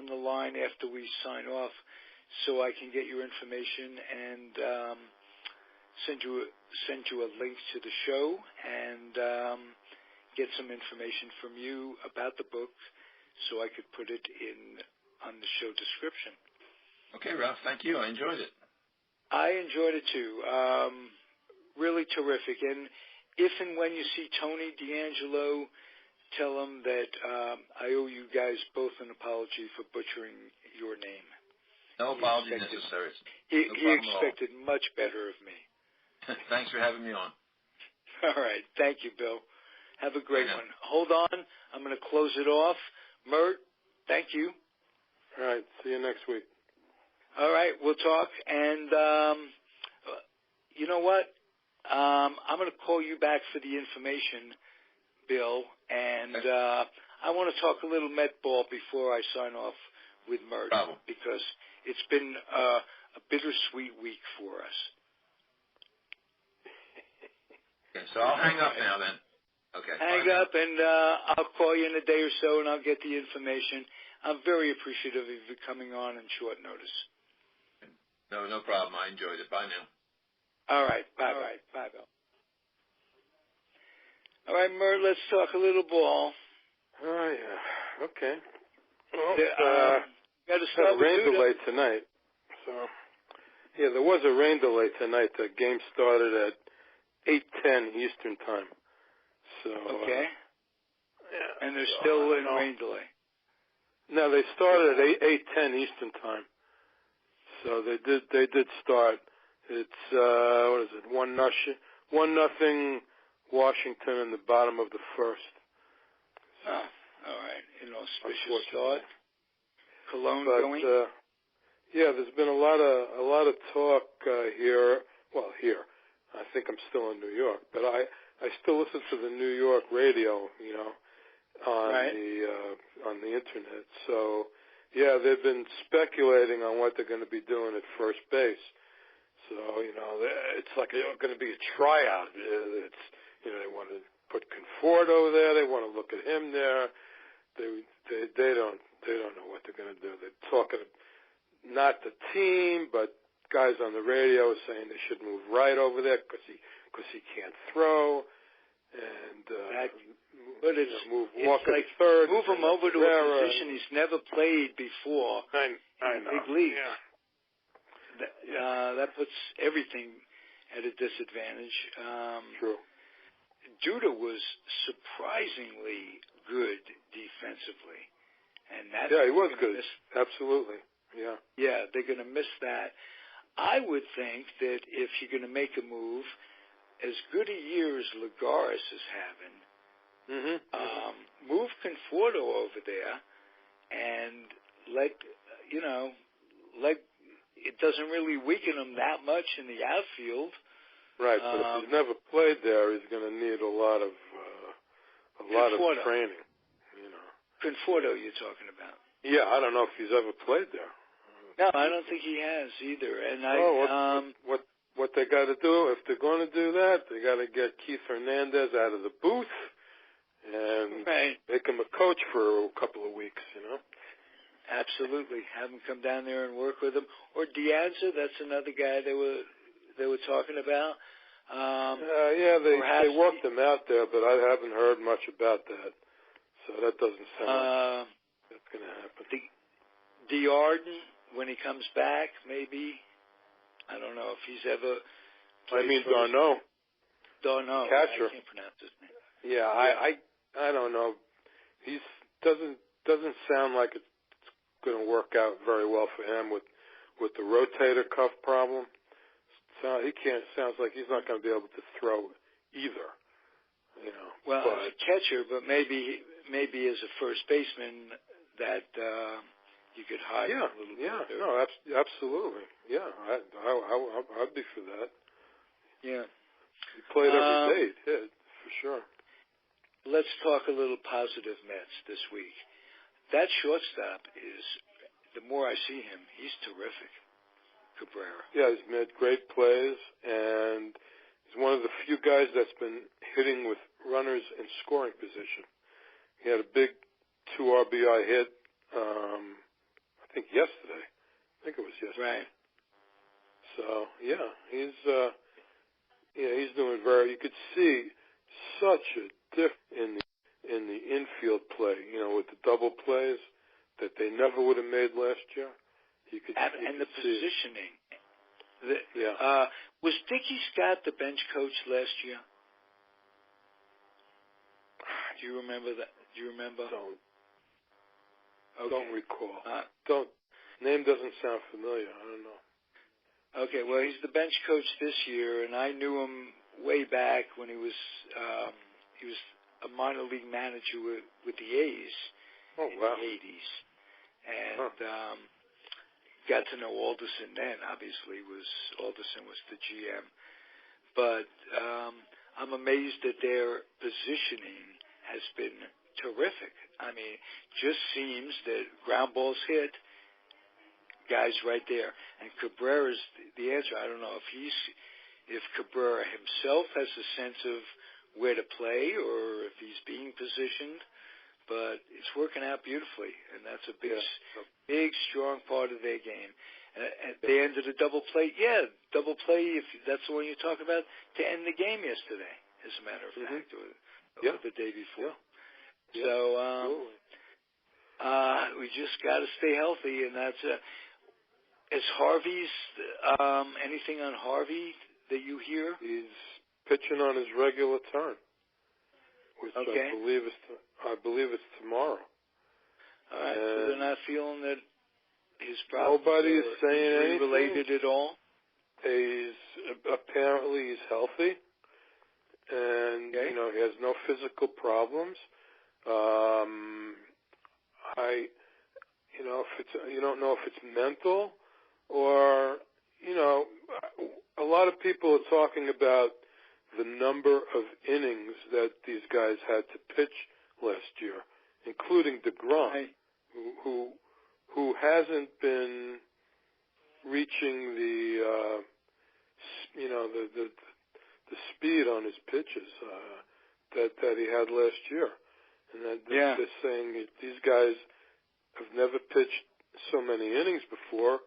[SPEAKER 1] the line after we sign off, so I can get your information and send you a link to the show and get some information from you about the book, so I could put it on the show description.
[SPEAKER 5] Okay, Ralph. Thank you. I enjoyed it.
[SPEAKER 1] I enjoyed it too. Really terrific. And if and when you see Tony D'Angelo, tell him that I owe you guys both an apology for butchering your name.
[SPEAKER 5] No apology necessary.
[SPEAKER 1] He expected much better of me.
[SPEAKER 5] Thanks for having me on.
[SPEAKER 1] All right. Thank you, Bill. Have a great one. Hold on. I'm going to close it off. Mert, thank you.
[SPEAKER 4] All right. See you next week.
[SPEAKER 1] All right. We'll talk. And you know what? I'm going to call you back for the information, Bill. And I want to talk a little Met ball before I sign off with Mert, because it's been a bittersweet week for us.
[SPEAKER 5] Okay, so I'll hang up now then. Okay.
[SPEAKER 1] Hang up, and I'll call you in a day or so, and I'll get the information. I'm very appreciative of you coming on in short notice.
[SPEAKER 5] No problem. I enjoyed it. Bye now.
[SPEAKER 1] All right. Bye, Bill. All right, Mert, let's talk a little ball.
[SPEAKER 4] Oh, yeah. Okay. Well,
[SPEAKER 1] got to start with
[SPEAKER 4] rain delay tonight. So, yeah, there was a rain delay tonight. The game started at 8:10 Eastern time. So
[SPEAKER 1] okay.
[SPEAKER 4] Yeah.
[SPEAKER 1] And they're still in rain delay.
[SPEAKER 4] No, they started at 8:10 Eastern time. So they did start. It's what is it? 1-0 Washington in the bottom of the first.
[SPEAKER 1] Oh, all right. An auspicious start. Cologne going.
[SPEAKER 4] Yeah, there's been a lot of talk here. Well, here, I think I'm still in New York, but I still listen to the New York radio, on the internet. So, yeah, they've been speculating on what they're going to be doing at first base. So, it's like they're going to be a tryout. They want to put Conforto there. They want to look at him there. They don't know what they're going to do. They're talking, not the team, but guys on the radio saying they should move right over there because he can't throw, and move Walker
[SPEAKER 1] like
[SPEAKER 4] third.
[SPEAKER 1] Move him over to a position he's never played before
[SPEAKER 4] I
[SPEAKER 1] in
[SPEAKER 4] know.
[SPEAKER 1] big leagues.
[SPEAKER 4] Yeah.
[SPEAKER 1] That puts everything at a disadvantage.
[SPEAKER 4] True.
[SPEAKER 1] Duda was surprisingly good defensively, and that's
[SPEAKER 4] he was good. Absolutely. Yeah.
[SPEAKER 1] Yeah, they're going to miss that. I would think that if you're going to make a move, as good a year as Lagares is having, move Conforto over there, and let it doesn't really weaken him that much in the outfield.
[SPEAKER 4] Right, but if he's never played there, he's going to need a lot of training.
[SPEAKER 1] Conforto, you're talking about?
[SPEAKER 4] Yeah, I don't know if he's ever played there.
[SPEAKER 1] No, I don't think he has either. And
[SPEAKER 4] what they got to do, if they're going to do that, they got to get Keith Hernandez out of the booth and make him a coach for a couple of weeks.
[SPEAKER 1] Absolutely, have him come down there and work with him. Or Dianza, that's another guy they were talking about.
[SPEAKER 4] They worked him out there, but I haven't heard much about that. So that doesn't sound like that's going to happen.
[SPEAKER 1] D'Arden, when he comes back, maybe. I don't know if he's ever.
[SPEAKER 4] Darno.
[SPEAKER 1] Darno.
[SPEAKER 4] Catcher.
[SPEAKER 1] I can't pronounce his name.
[SPEAKER 4] Yeah, I don't know. He doesn't sound like it's going to work out very well for him with the rotator cuff problem. So sounds like he's not going to be able to throw either.
[SPEAKER 1] Well, as a catcher, but maybe as a first baseman that you could hide a little bit.
[SPEAKER 4] Yeah, no, absolutely. Yeah, I'd be for that.
[SPEAKER 1] Yeah.
[SPEAKER 4] He played every day, he did, for sure.
[SPEAKER 1] Let's talk a little positive Mets this week. That shortstop is, the more I see him, he's terrific, Cabrera.
[SPEAKER 4] Yeah, he's made great plays, and he's one of the few guys that's been hitting with runners in scoring position. He had a big 2 RBI hit, I think yesterday. I think it was yesterday.
[SPEAKER 1] Right.
[SPEAKER 4] So, he's doing you could see such a difference in the infield play, with the double plays that they never would have made last year.
[SPEAKER 1] And the positioning.
[SPEAKER 4] Yeah.
[SPEAKER 1] Was Dickie Scott the bench coach last year? Do you remember that? Do you remember?
[SPEAKER 4] Don't recall. Name doesn't sound familiar. I don't know.
[SPEAKER 1] Okay, well, he's the bench coach this year, and I knew him way back when he was a minor league manager with the A's in the 80s. And got to know Alderson then. Obviously, Alderson was the GM. But I'm amazed that their positioning has been terrific. I mean, just seems that ground balls hit, guys right there. And Cabrera's the answer. I don't know if Cabrera himself has a sense of where to play or if he's being positioned, but it's working out beautifully, and that's a big, strong part of their game. At the end of the double play, double play, if that's the one you talk about, to end the game yesterday, as a matter of fact, or the day before.
[SPEAKER 4] Yeah.
[SPEAKER 1] So we just got to stay healthy, and that's is Harvey's anything on Harvey that you hear?
[SPEAKER 4] He's pitching on his regular turn, which I believe it's tomorrow.
[SPEAKER 1] All right, so they're not feeling that his problems
[SPEAKER 4] nobody is saying anything
[SPEAKER 1] related at all?
[SPEAKER 4] Apparently he's healthy, and he has no physical problems. You don't know if it's mental or a lot of people are talking about the number of innings that these guys had to pitch last year, including DeGrom, who hasn't been reaching the speed on his pitches that he had last year. And they're saying these guys have never pitched so many innings before,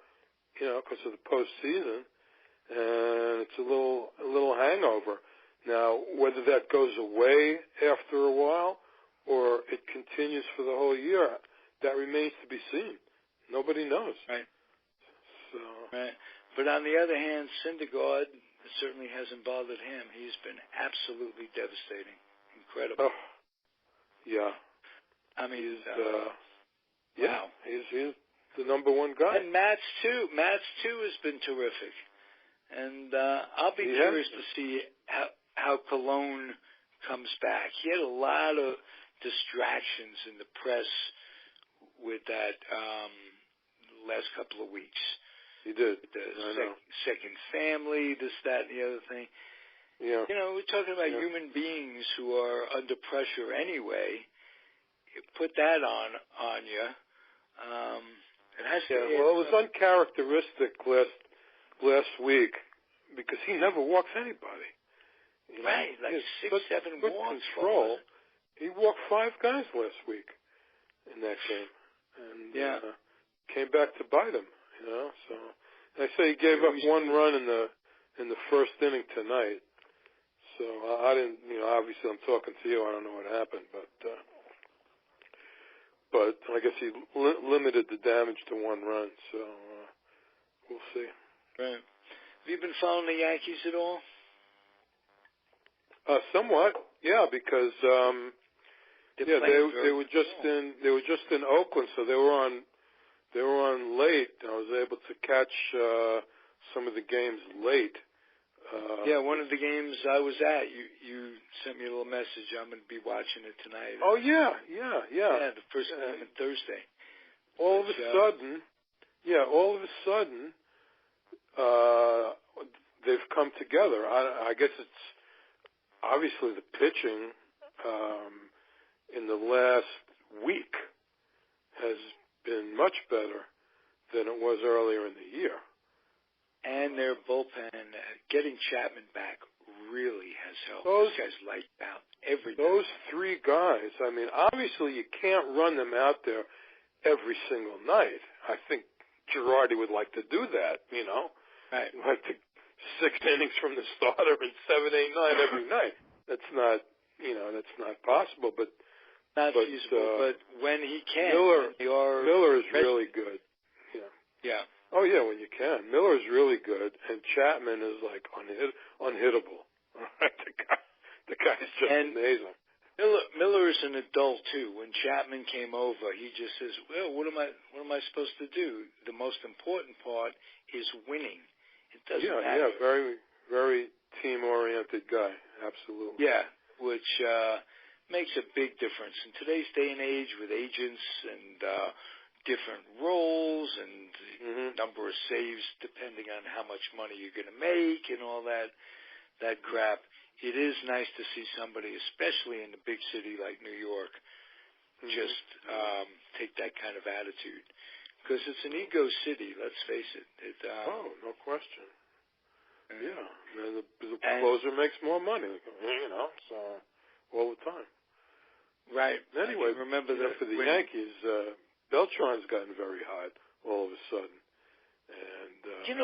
[SPEAKER 4] because of the postseason, and it's a little hangover. Now, whether that goes away after a while or it continues for the whole year, that remains to be seen. Nobody knows.
[SPEAKER 1] Right.
[SPEAKER 4] So.
[SPEAKER 1] Right. But on the other hand, Syndergaard certainly hasn't bothered him. He's been absolutely devastating. Incredible.
[SPEAKER 4] Oh. Yeah.
[SPEAKER 1] I mean,
[SPEAKER 4] wow. He's the number one guy.
[SPEAKER 1] And Matz too has been terrific. And I'll be curious to see how Cologne comes back. He had a lot of distractions in the press with that last couple of weeks.
[SPEAKER 4] He did.
[SPEAKER 1] The second family, this, that, and the other thing.
[SPEAKER 4] Yeah.
[SPEAKER 1] We're talking about human beings who are under pressure anyway. You put that on you. It has to.
[SPEAKER 4] Well, it was uncharacteristic last week because he never walks anybody.
[SPEAKER 1] Right, like 6-7
[SPEAKER 4] good
[SPEAKER 1] walks.
[SPEAKER 4] Control. He walked 5 guys last week in that game, and came back to bite him. So I say he gave up 1 run in the first inning tonight. So I didn't. Obviously I'm talking to you. I don't know what happened, but I guess he limited the damage to 1 run. So we'll see.
[SPEAKER 1] Right. Have you been following the Yankees at all?
[SPEAKER 4] Somewhat, yeah, because they were just in Oakland, so they were on late. I was able to catch some of the games late
[SPEAKER 1] Yeah, one of the games I was at, you sent me a little message. I'm going to be watching it tonight.
[SPEAKER 4] Oh, yeah.
[SPEAKER 1] Yeah, the first game on Thursday.
[SPEAKER 4] All of a sudden, they've come together. I guess it's obviously the pitching in the last week has been much better than it was earlier in the year.
[SPEAKER 1] And their bullpen, getting Chapman back really has helped. Those guys lights out every day.
[SPEAKER 4] Those three guys, I mean, obviously you can't run them out there every single night. I think Girardi would like to do that, you know.
[SPEAKER 1] Right.
[SPEAKER 4] Like the 6 innings from the starter and 7, 8, 9 every night. That's not possible, but
[SPEAKER 1] not feasible. But when he can,
[SPEAKER 4] Miller is really good.
[SPEAKER 1] Yeah.
[SPEAKER 4] Oh, yeah, when you can. Miller's really good, and Chapman is, like, unhittable. All right? The guy's just amazing.
[SPEAKER 1] Miller is an adult, too. When Chapman came over, he just says, well, what am I supposed to do? The most important part is winning. It doesn't matter.
[SPEAKER 4] Yeah, very, very team-oriented guy. Absolutely.
[SPEAKER 1] Yeah, which makes a big difference. In today's day and age with agents and different roles and number of saves depending on how much money you're going to make and all that crap, it is nice to see somebody, especially in a big city like New York, just take that kind of attitude. Because it's an ego city, let's face it.
[SPEAKER 4] No question. Yeah. The closer makes more money, you know, so all the time.
[SPEAKER 1] Right.
[SPEAKER 4] Anyway,
[SPEAKER 1] remember
[SPEAKER 4] for the Yankees, Beltran's gotten very hot all of a sudden. And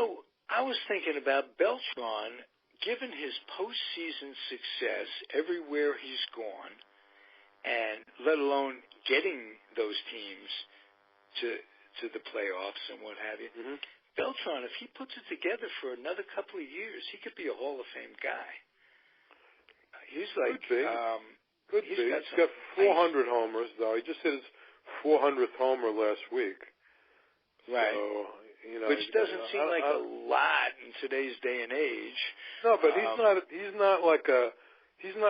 [SPEAKER 1] I was thinking about Beltran, given his postseason success everywhere he's gone, and let alone getting those teams to the playoffs and what have you. Beltran, if he puts it together for another couple of years, he could be a Hall of Fame guy. He's like
[SPEAKER 4] could be. He's got 400 homers though. He just hit his 400th homer last week.
[SPEAKER 1] Right.
[SPEAKER 4] So,
[SPEAKER 1] which doesn't seem like a lot in today's day and age.
[SPEAKER 4] No, but he's not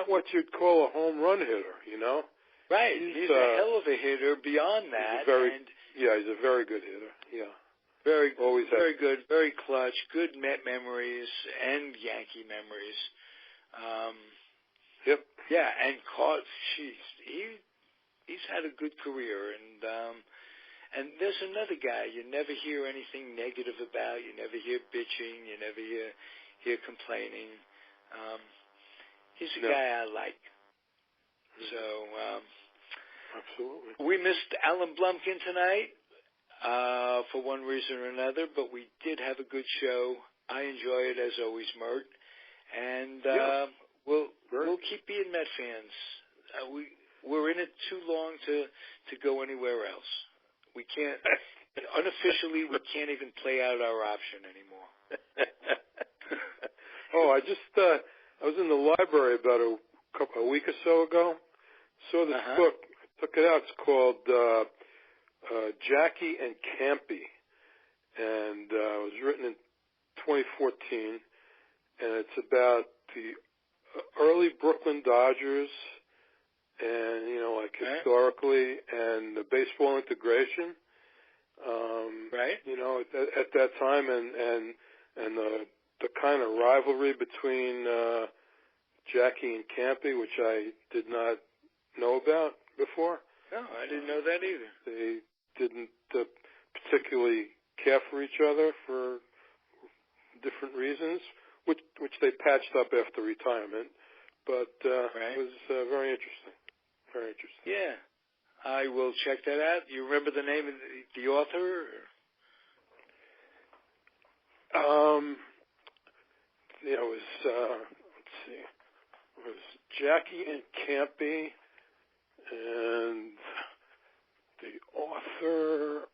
[SPEAKER 4] what you'd call a home run hitter, you know?
[SPEAKER 1] Right. He's a hell of a hitter beyond that.
[SPEAKER 4] He's a very good hitter. Yeah.
[SPEAKER 1] Very good, very clutch, good Met memories and Yankee memories.
[SPEAKER 4] Yep.
[SPEAKER 1] Yeah, and he's had a good career, and there's another guy you never hear anything negative about. You never hear bitching. You never hear complaining. He's a guy I like. So
[SPEAKER 4] absolutely,
[SPEAKER 1] we missed Alan Blumkin tonight for one reason or another, but we did have a good show. I enjoy it as always, Mert, and we'll keep being Met fans. We're in it too long to go anywhere else. We can't, unofficially, we can't even play out our option anymore.
[SPEAKER 4] I was in the library about a week or so ago. Saw this book, took it out. It's called Jackie and Campy, and it was written in 2014, and it's about the early Brooklyn Dodgers, and historically, and the baseball integration. At that time, and the kind of rivalry between Jackie and Campy, which I did not know about before.
[SPEAKER 1] No, I didn't know that either.
[SPEAKER 4] They didn't particularly care for each other for different reasons, which they patched up after retirement. But it was very interesting. Very interesting.
[SPEAKER 1] Yeah. I will check that out. You remember the name of the author?
[SPEAKER 4] It was, let's see, it was Jackie and Campy, and the author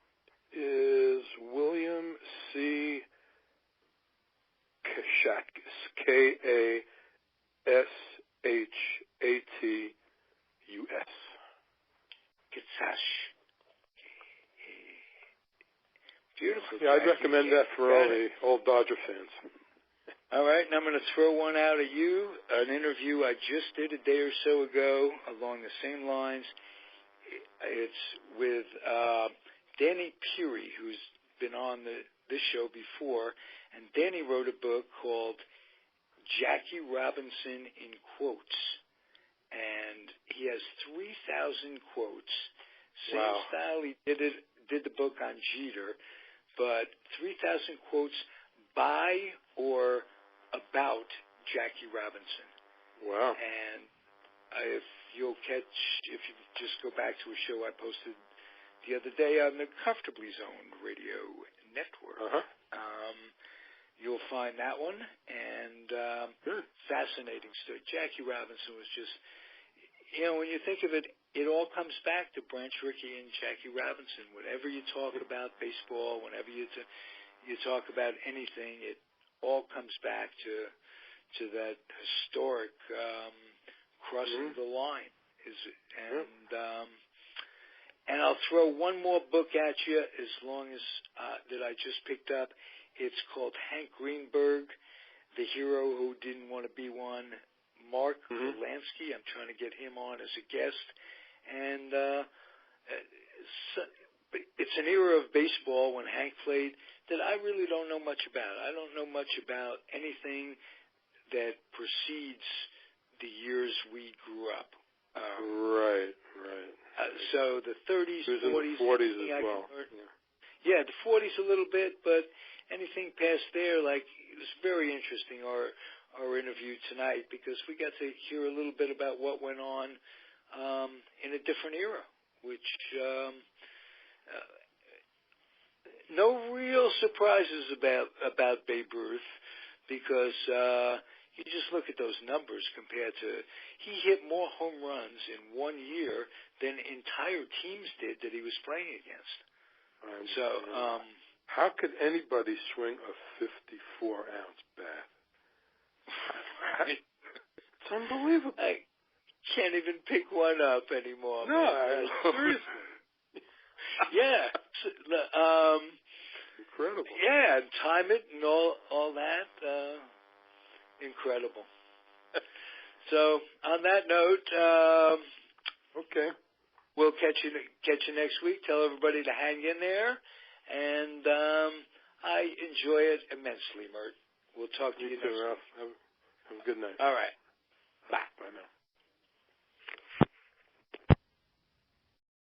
[SPEAKER 4] is William C. Kashakis, Kashatus.
[SPEAKER 1] Kitsash. Beautiful.
[SPEAKER 4] Yeah, I'd recommend that for all the old Dodger fans.
[SPEAKER 1] All right, and I'm going to throw one out at you, an interview I just did a day or so ago along the same lines. It's with Danny Peary, who's been on this show before, and Danny wrote a book called Jackie Robinson in Quotes, and he has 3,000 quotes. Same style he did the book on Jeter, but 3,000 quotes by or about Jackie Robinson.
[SPEAKER 4] Wow.
[SPEAKER 1] And if you just go back to a show I posted the other day on the Comfortably Zoned Radio Network, you'll find that one. And fascinating story. Jackie Robinson was just, when you think of it, it all comes back to Branch Rickey and Jackie Robinson. Whenever you talk about baseball, whenever you talk about anything, it all comes back to that historic crossing the line. And I'll throw one more book at you, as long as that I just picked up. It's called Hank Greenberg, The Hero Who Didn't Want to Be One. Mark Lansky, I'm trying to get him on as a guest. And it's an era of baseball when Hank played that I really don't know much about. I don't know much about anything that precedes the years we grew up.
[SPEAKER 4] Right.
[SPEAKER 1] So the 30s, 40s.
[SPEAKER 4] The 40s as well.
[SPEAKER 1] Yeah, the 40s a little bit, but anything past there, it was very interesting, our interview tonight, because we got to hear a little bit about what went on in a different era, which no real surprises about Babe Ruth, because you just look at those numbers compared to, he hit more home runs in 1 year than entire teams did that he was playing against.
[SPEAKER 4] How could anybody swing a 54-ounce bat? It's unbelievable.
[SPEAKER 1] I can't even pick one up anymore.
[SPEAKER 4] No, seriously.
[SPEAKER 1] Yeah.
[SPEAKER 4] Incredible.
[SPEAKER 1] Yeah, and time it and all that. Incredible. So on that note,
[SPEAKER 4] okay,
[SPEAKER 1] we'll catch you next week. Tell everybody to hang in there, and I enjoy it immensely, Mert. We'll talk to you next week.
[SPEAKER 4] Ralph. Have a good night.
[SPEAKER 1] All right.